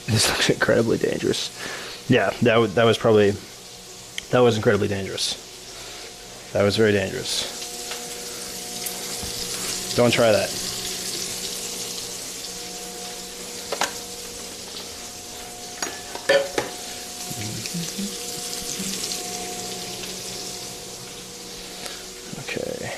This looks incredibly dangerous. Yeah, that was incredibly dangerous. That was very dangerous. Don't try that. Okay.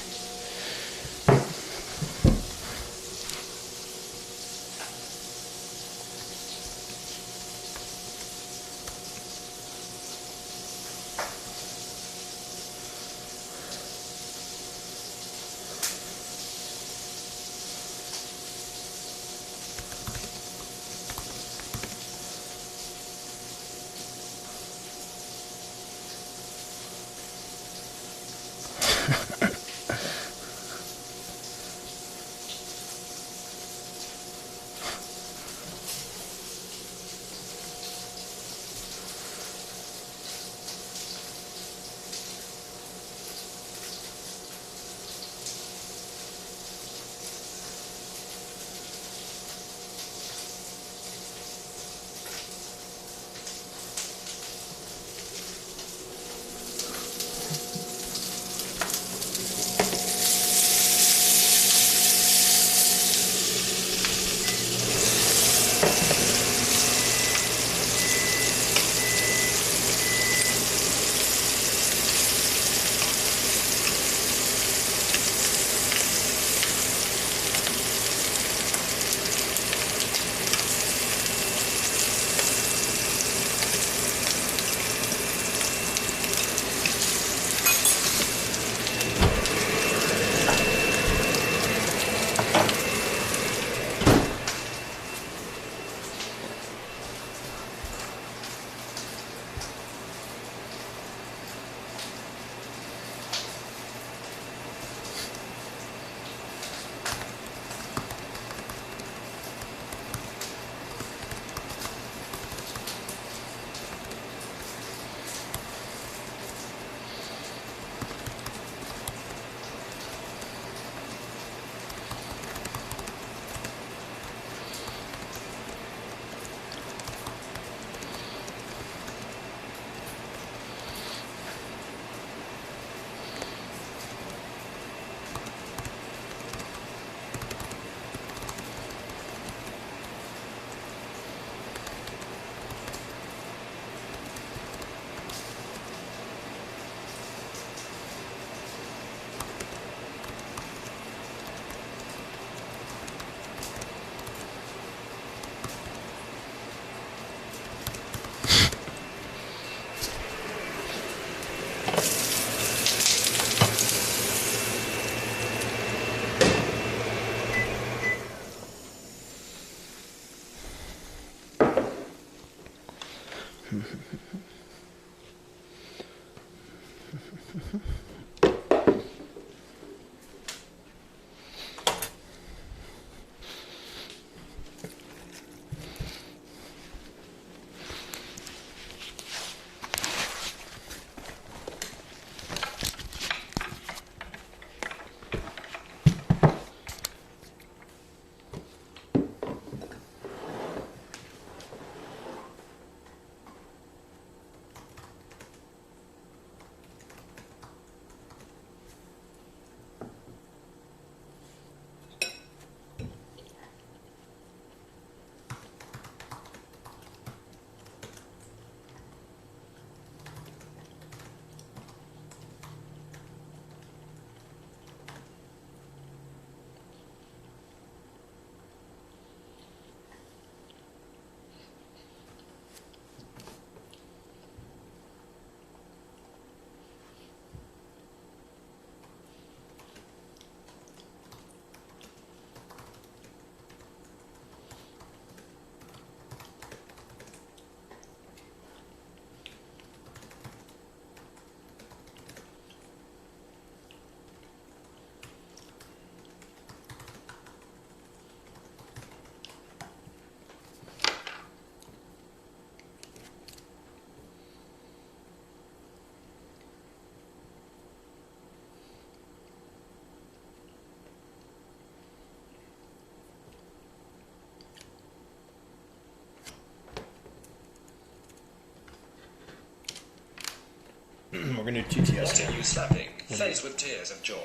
we're gonna do TTS. What are you slapping? Face with tears of joy.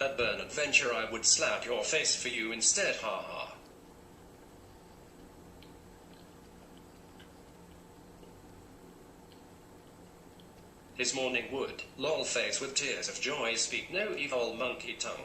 At Burn Adventure I would slap your face for you instead, haha. His morning wood, lol face with tears of joy, speak no evil monkey tongue.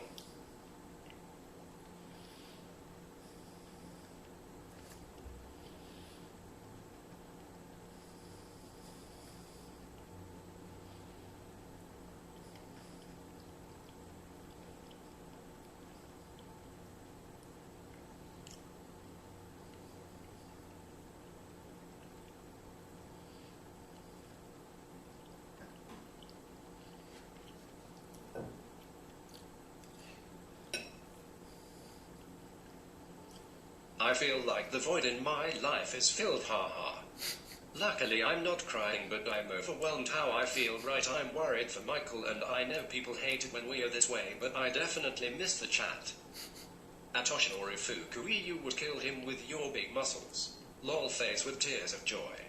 I feel like the void in my life is filled, haha. Luckily I'm not crying, but I'm overwhelmed how I feel right. I'm worried for Michael, and I know people hate it when we are this way, but I definitely miss the chat. Atoshinori Fukui, you would kill him with your big muscles. Lol face with tears of joy.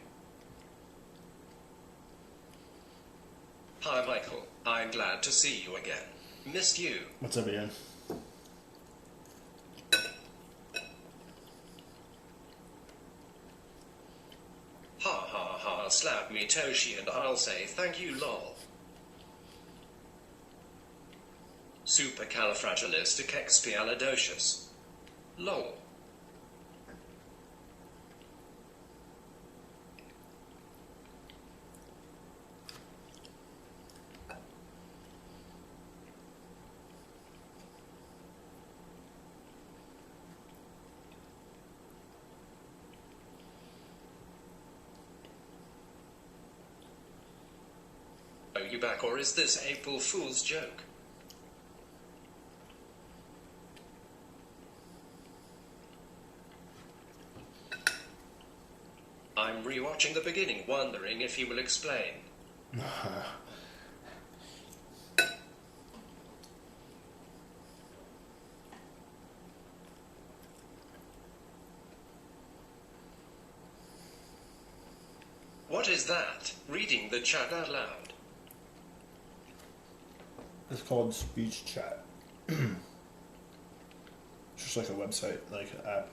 Hi Michael, I'm glad to see you again. Missed you. What's up, Ian? Ha ha ha, slap me Toshi and I'll say thank you lol. Supercalifragilisticexpialidocious. Lol. Are you back, or is this April Fool's joke? I'm rewatching the beginning, wondering if he will explain. What is that? Reading the chat out loud. It's called Speech Chat. It's just like a website, like an app.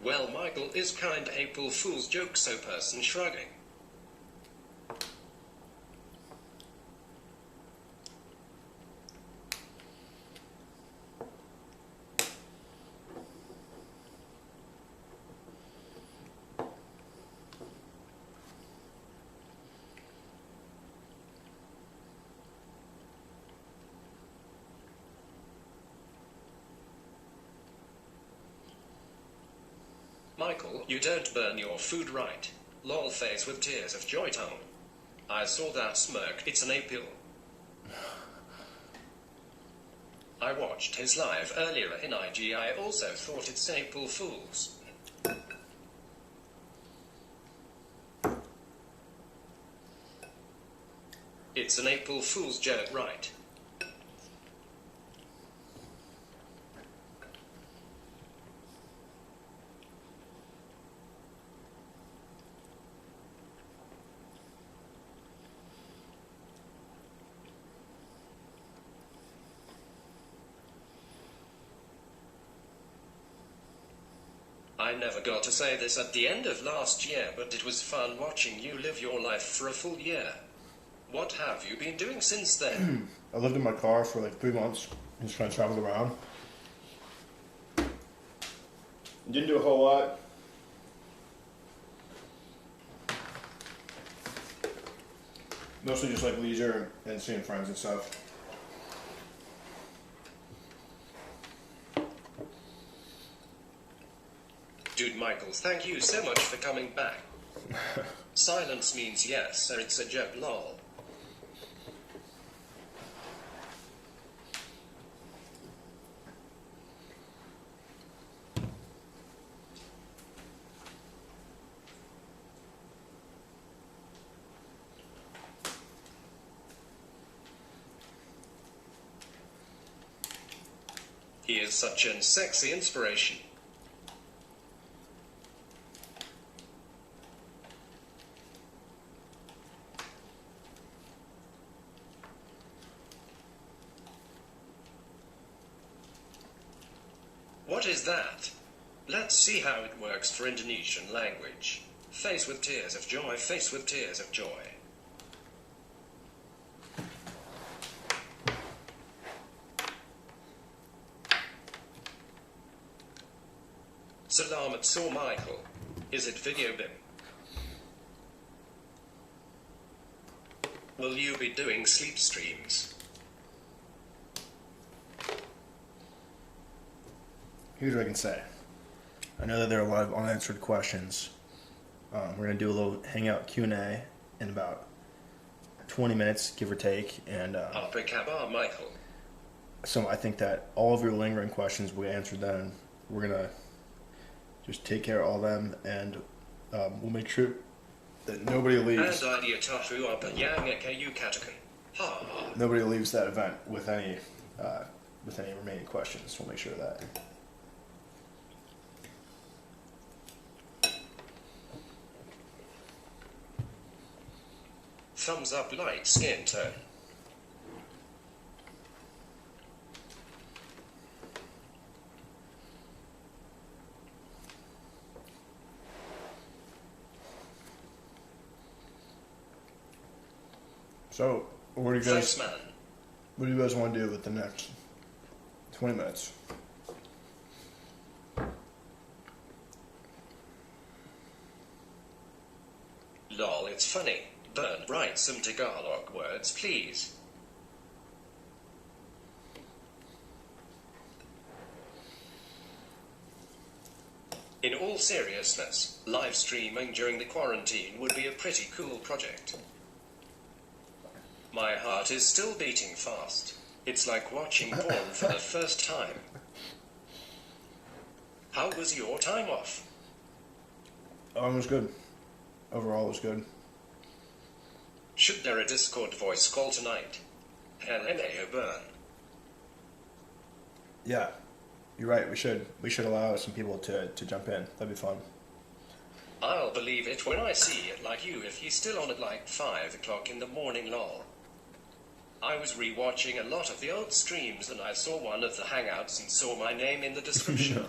Well, Michael is kind April Fool's joke, so person shrugging. Michael, you don't burn your food right. Lol face with tears of joy tongue. I saw that smirk, it's an April. I watched his live earlier in IG, I also thought it's April Fool's. It's an April Fool's joke, right? I never got to say this at the end of last year, but it was fun watching you live your life for a full year. What have you been doing since then? I lived in my car for like 3 months, just trying to travel around. Didn't do a whole lot. Mostly just like leisure and seeing friends and stuff. Dude Michael, thank you so much for coming back. Silence means yes, so it's a joke, lol. He is such an sexy inspiration. What is that? Let's see how it works for Indonesian language. Face with tears of joy, face with tears of joy. Salamat so Michael. Is it video bim? Will you be doing sleep streams? Here's what I can say. I know that there are a lot of unanswered questions. We're going to do a little hangout Q&A in about 20 minutes, give or take. And Michael. so I think that all of your lingering questions will be answered then. We're going to just take care of all of them, and we'll make sure that nobody leaves. Nobody leaves that event with any remaining questions. We'll make sure of that. Thumbs up, light skin tone. So, what do you Thanks, guys? man. What do you guys want to do with the next 20 minutes? Lol, it's funny. Burn, write some Tagalog words, please. In all seriousness, live streaming during the quarantine would be a pretty cool project. My heart is still beating fast. It's like watching porn for the first time. How was your time off? It was good. Overall, it was good. Should there a Discord voice call tonight? LMAO burn. Yeah, you're right. We should allow some people to jump in. That'd be fun. I'll believe it when I see it, like you, if he's still on at like 5 o'clock in the morning, lol. I was re-watching a lot of the old streams and I saw one of the hangouts and saw my name in the description.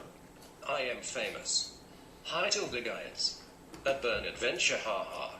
I am famous. Hi Tilda guys. A burn adventure, haha.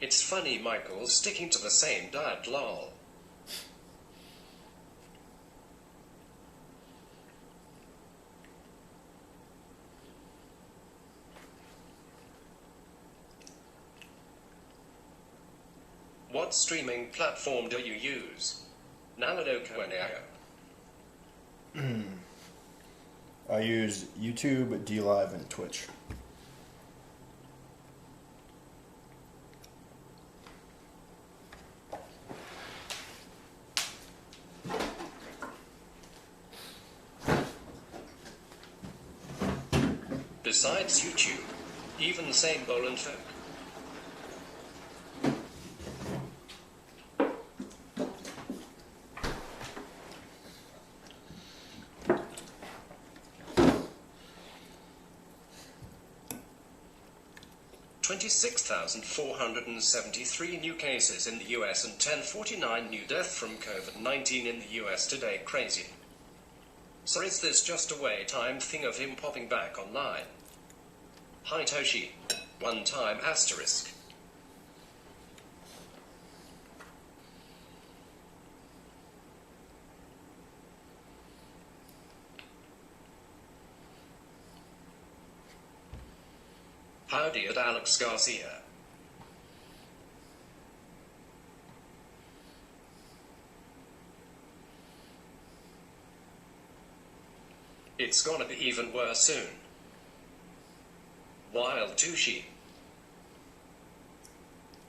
It's funny, Michael, sticking to the same diet, lol. What streaming platform do you use? I use YouTube, DLive, and Twitch. Besides YouTube, even the same Boland folk. 26,473 new cases in the US and 1049 new deaths from COVID-19 in the US today. Crazy. So is this just a wait-time thing of him popping back online? Hi Toshi. One time asterisk. Howdy at Alex Garcia. It's gonna be even worse soon. Wild Tushi.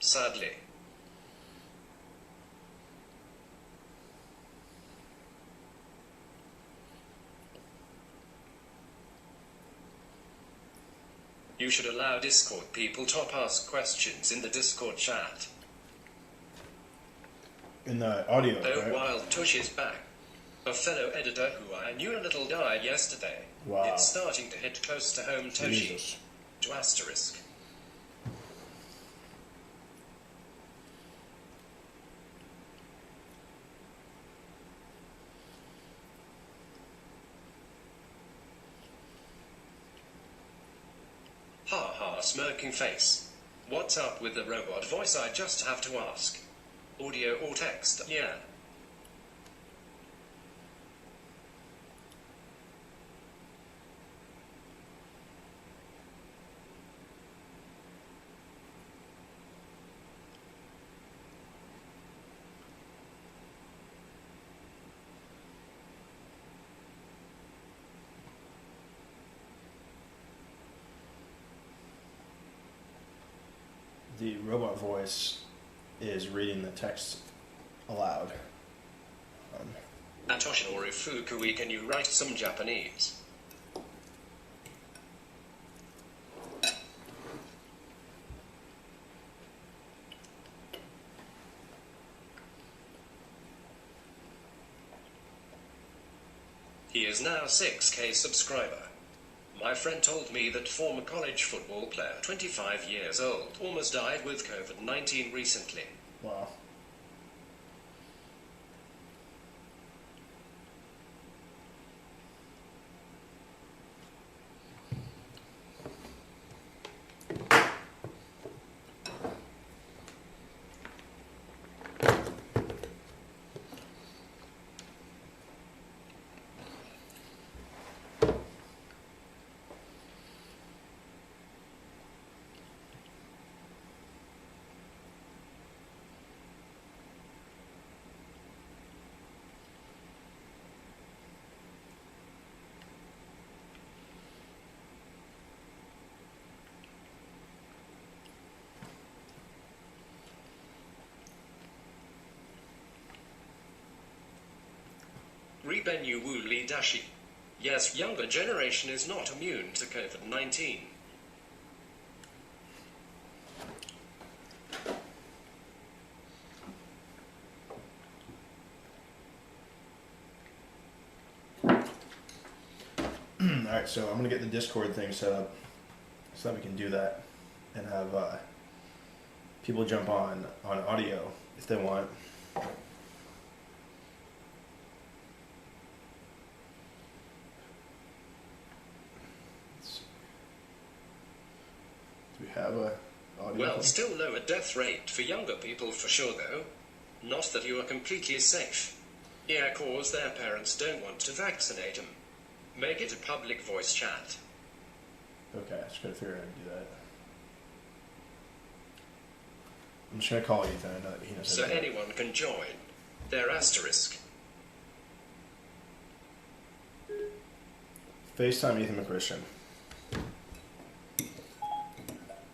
Sadly. You should allow Discord people to ask questions in the Discord chat. In the audio, Oh, right? Wild Tush is back. A fellow editor who I knew a little died yesterday. Wow. It's starting to hit close to home, Toshi. Jesus. To asterisk. Ha ha, smirking face. What's up with the robot voice? I just have to ask. Audio or text? Yeah. The robot voice is reading the text aloud. Atoshinori Fukui, can you write some Japanese? He is now 6K subscriber. My friend told me that former college football player, 25 years old, almost died with COVID-19 recently. Wow. Ribenyu Wu Li Dashi. Yes, younger generation is not immune to COVID-19. Alright, so I'm going to get the Discord thing set up so that we can do that and have people jump on audio if they want. Do we have a audio Well, thing? still lower death rate for younger people for sure though. Not that you are completely safe. Yeah, cause their parents don't want to vaccinate them. Make it a public voice chat. Okay, I just got to figure out how to do that. I'm just going to call Ethan. I know that he knows how So to do it. anyone can join. Their asterisk. FaceTime Ethan McChristian.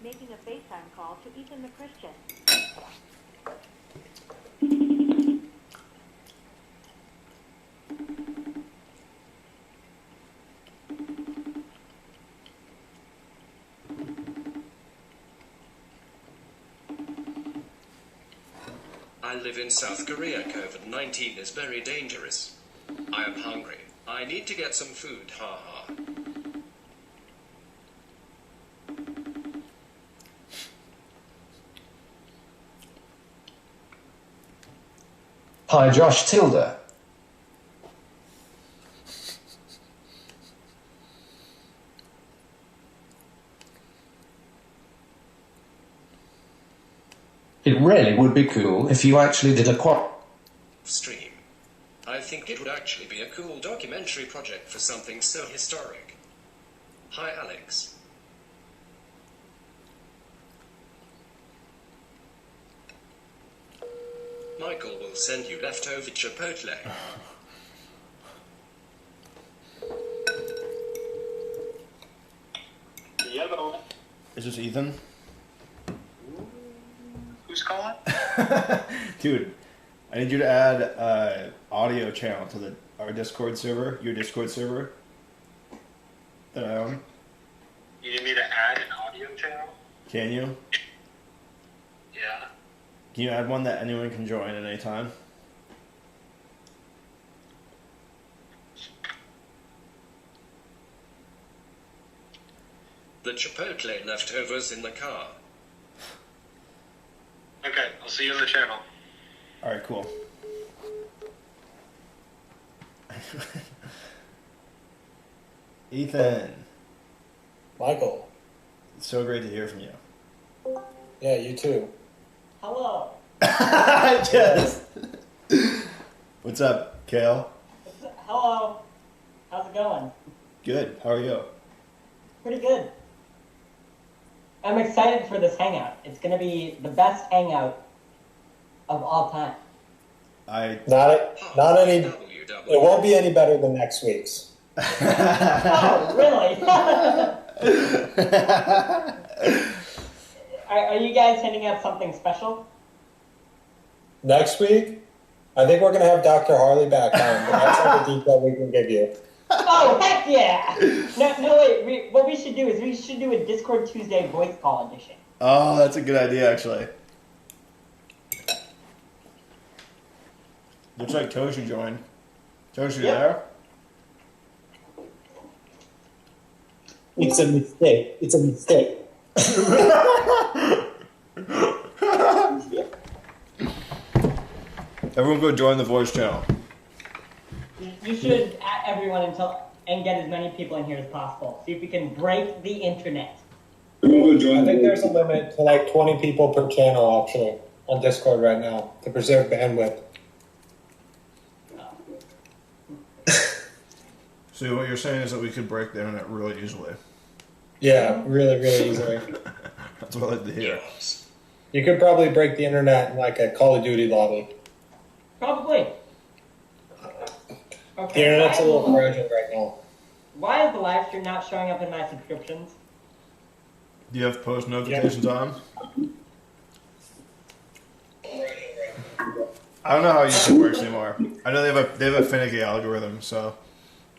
Making a FaceTime call to Ethan McChristian. I live in South Korea. COVID-19 is very dangerous. I am hungry. I need to get some food. Ha ha. Hi, Josh Tilda. It really would be cool if you actually did a stream. I think it would actually be a cool documentary project for something so historic. Hi, Alex. Michael will send you leftover Chipotle. Yellow. Is this Ethan? Who's calling? Dude, I need you to add audio channel to our Discord server, your Discord server that I own. You need me to add an audio channel? Can you? Yeah. Can you add one that anyone can join at any time? The Chipotle leftovers in the car. Okay, I'll see you in the channel. Alright, cool. Ethan, Michael. it's so great to hear from you. Yeah, you too. Hello. Yes. What's up, Kale? Hello. How's it going? Good. How are you? Pretty good. I'm excited for this hangout. It's going to be the best hangout of all time. Not any. It won't be any better than next week's. Oh, really? Are you guys handing out something special? Next week, I think we're gonna have Dr. Harley back on, but that's all the detail we can give you. Oh, heck yeah! No, wait. What we should do is we should do a Discord Tuesday voice call edition. Oh, that's a good idea, actually. Looks like Toshi joined. Toshi, Yep. there? It's a mistake. It's a mistake. Everyone go join the voice channel. You should add everyone and get as many people in here as possible. See if we can break the internet. I think there's a limit to like 20 people per channel actually on Discord right now to preserve bandwidth. So what you're saying is that we could break the internet really easily. Yeah, really, really easily. That's what I like to hear. You could probably break the internet in like a Call of Duty lobby. Probably. The Okay. internet's a little fragile right now. Why is the live stream not showing up in my subscriptions? Do you have post notifications on? I don't know how YouTube works anymore. I know they have a finicky algorithm, so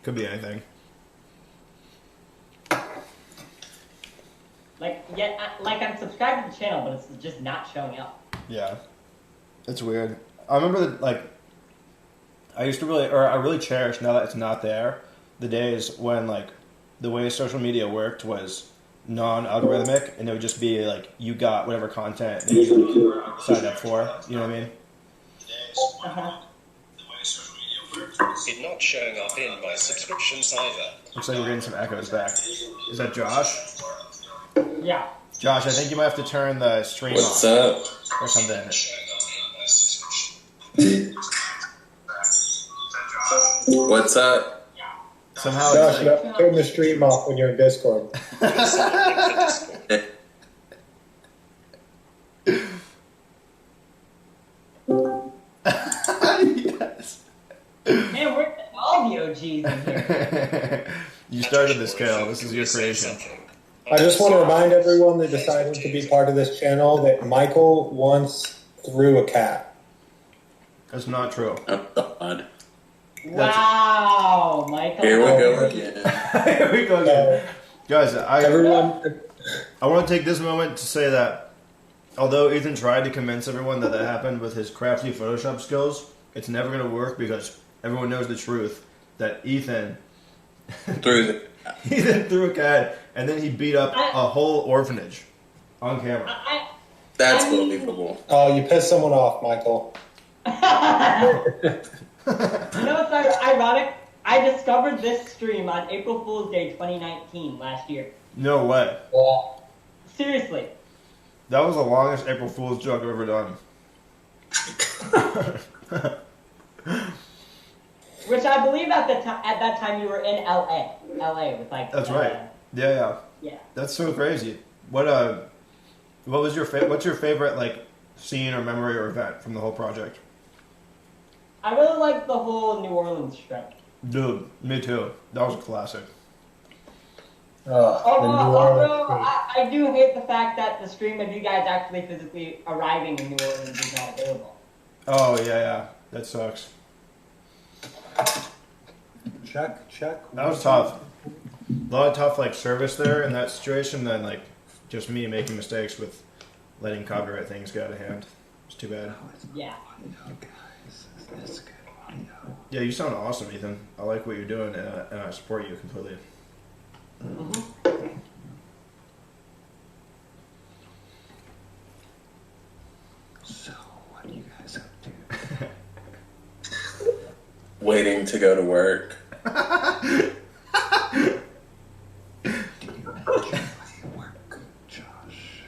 could be anything. Like I'm subscribed to the channel, but it's just not showing up. Yeah, it's weird. I remember that, like, I really cherish, now that it's not there, the days when, like, the way social media worked was non-algorithmic, and it would just be like you got whatever content that you signed up for. You know what I mean? Uh-huh. It's not showing up in my subscriptions either. Looks like we're getting some echoes back. Is that Josh? Yeah. Josh, I think you might have to turn the stream What's off up? or something. What's up? Somehow Josh, it's you like, have to turn the stream off when you're in Discord. yes. Man, we're all the OGs in here. You started this, Kale. This is your creation. I just want to remind everyone that decided to be part of this channel that Michael once threw a cat. That's not true. Oh, God. Wow, Michael. Here we go again. Here we go again. Guys, Everyone, I want to take this moment to say that although Ethan tried to convince everyone that happened with his crafty Photoshop skills, it's never going to work because everyone knows the truth that Ethan threw a cat and then he beat up a whole orphanage on camera. That's believable. oh, you pissed someone off, Michael. You know what's ironic? I discovered this stream on April Fool's Day 2019 last year. No way. Seriously. That was the longest April Fool's joke I've ever done. Which I believe at that time you were in LA. LA with like. That's right. Yeah. Yeah. That's so crazy. What was what's your favorite like scene or memory or event from the whole project? I really like the whole New Orleans trip. Dude, me too. That was a classic. Although I do hate the fact that the stream of you guys actually physically arriving in New Orleans is not available. Oh yeah. That sucks. Check. That was tough. A lot of tough like service there in that situation. Then like just me making mistakes with letting copyright things get out of hand. It's too bad. Yeah. Yeah, you sound awesome, Ethan. I like what you're doing, and I support you completely. So, what are you guys up to? Waiting to go to work. Do you actually work, Josh?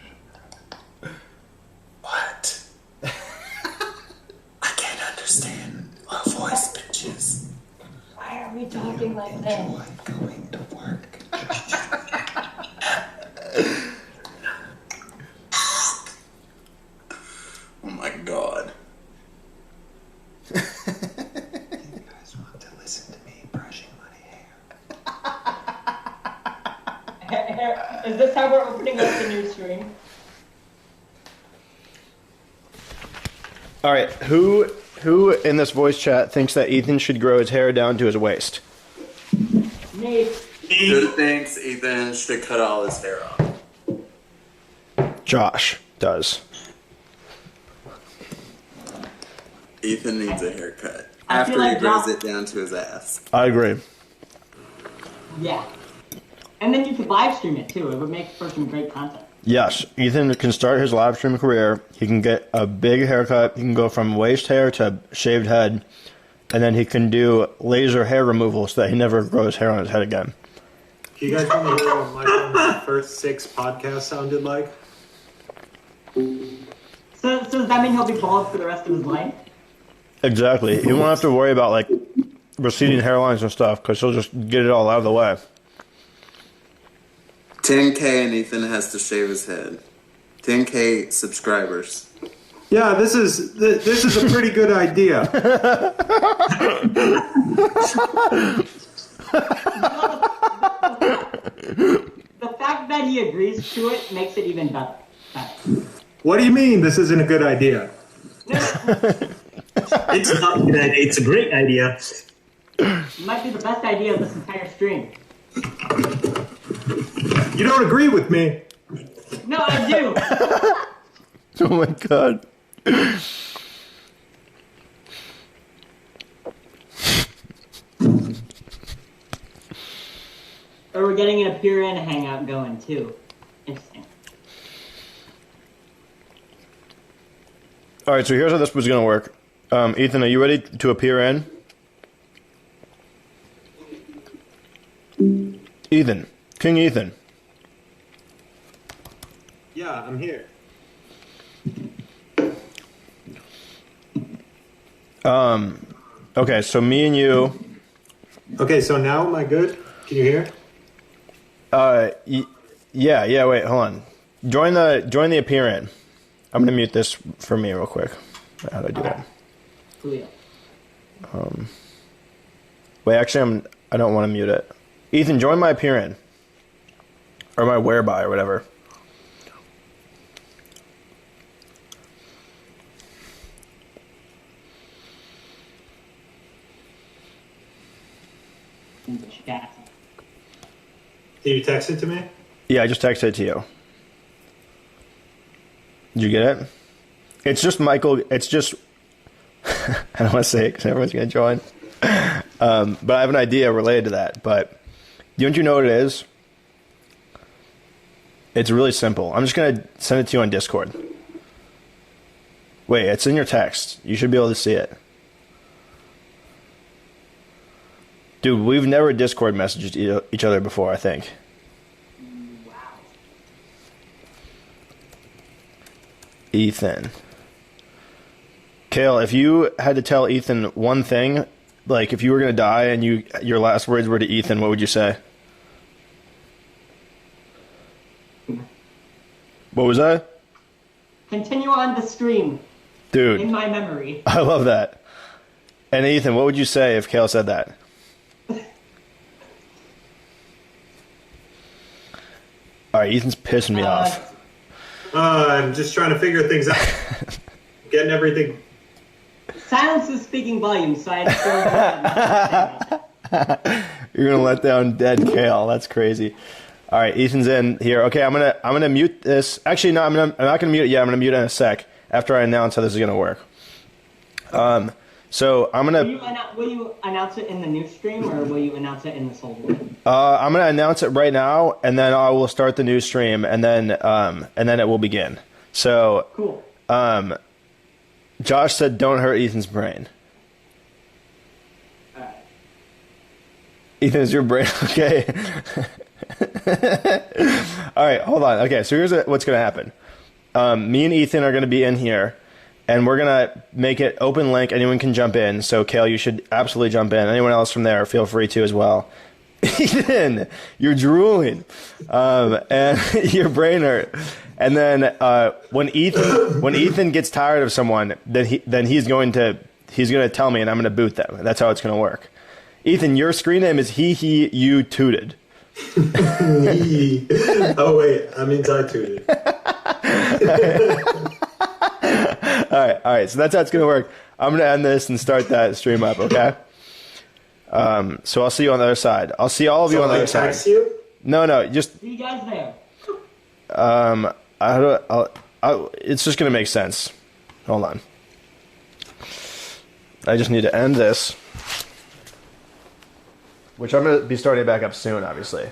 What? I can't understand my voice pitches. Why are we talking like this? Enjoy going to work, Josh. Oh my god. You guys want to listen to me brushing my hair? Is this how we're opening up the new stream? All right, who in this voice chat thinks that Ethan should grow his hair down to his waist? Me. Who thinks Ethan should cut all his hair off? Josh does. Ethan needs a haircut. I feel After like he grows Josh- it down to his ass. I agree. Yeah. And then you could live stream it too. It would make for some great content. Yes, Ethan can start his live stream career. He can get a big haircut. He can go from waist hair to shaved head. And then he can do laser hair removal so that he never grows hair on his head again. Do you guys want to hear what my first 6 podcasts sounded like? So does that mean he'll be bald for the rest of his life? Exactly. He won't have to worry about like receding hairlines and stuff because he'll just get it all out of the way. 10K and Ethan has to shave his head. 10K subscribers. Yeah, this is a pretty good idea. The fact that he agrees to it makes it even better. What do you mean this isn't a good idea? It's not a good idea. It's a great idea. It might be the best idea of this entire stream. You don't agree with me. No, I do. Oh my god. Or we're getting an appear in hangout going too. Interesting. All right, so here's how this was going to work. Ethan, are you ready to appear in? Ethan. King Ethan. Yeah, I'm here. Okay, so me and you. Okay, so now am I good? Can you hear? Yeah, wait, hold on. Join the appear in. I'm going to mute this for me real quick. How do I do that? Cool. Wait, actually, I don't want to mute it. Ethan, join my appear in. Or my whereby, or whatever. In the chat. Did you text it to me? Yeah, I just texted it to you. Did you get it? It's just Michael. It's just. I don't want to say it because everyone's going to join. But I have an idea related to that. But don't you know what it is? It's really simple. I'm just going to send it to you on Discord. Wait, it's in your text. You should be able to see it. Dude, we've never Discord messaged each other before, I think. Wow. Ethan. Kale, if you had to tell Ethan one thing, like if you were going to die and your last words were to Ethan, what would you say? What was that? Continue on the stream. Dude. In my memory. I love that. And Ethan, what would you say if Kale said that? All right, Ethan's pissing me off. I'm just trying to figure things out. Getting everything. Silence is speaking volumes, so I had to go. You're gonna let down dead Kale. That's crazy. All right, Ethan's in here. Okay, I'm gonna mute this. Actually, no, I'm not gonna mute it yet. I'm gonna mute it in a sec after I announce how this is gonna work. So I'm gonna. Will you announce it in the new stream, or will you announce it in this old one? I'm gonna announce it right now, and then I will start the new stream, and then it will begin. So. Cool. Josh said, "Don't hurt Ethan's brain." All right. Ethan, is your brain okay? All right, hold on. Okay, so here's what's gonna happen. Me and Ethan are gonna be in here. And we're going to make it open link. Anyone can jump in. So, Kale, you should absolutely jump in. Anyone else from there, feel free to as well. Ethan, you're drooling. And your brain hurt. And then when Ethan gets tired of someone, then he's going to tell me, and I'm going to boot them. That's how it's going to work. Ethan, your screen name is you tooted. Oh, wait. I mean, I tooted. All right. So that's how it's going to work. I'm going to end this and start that stream up, okay? So I'll see you on the other side. I'll see all of you on the other side. Text you? No, just... See you guys there. It's just going to make sense. Hold on. I just need to end this. Which I'm going to be starting back up soon, obviously.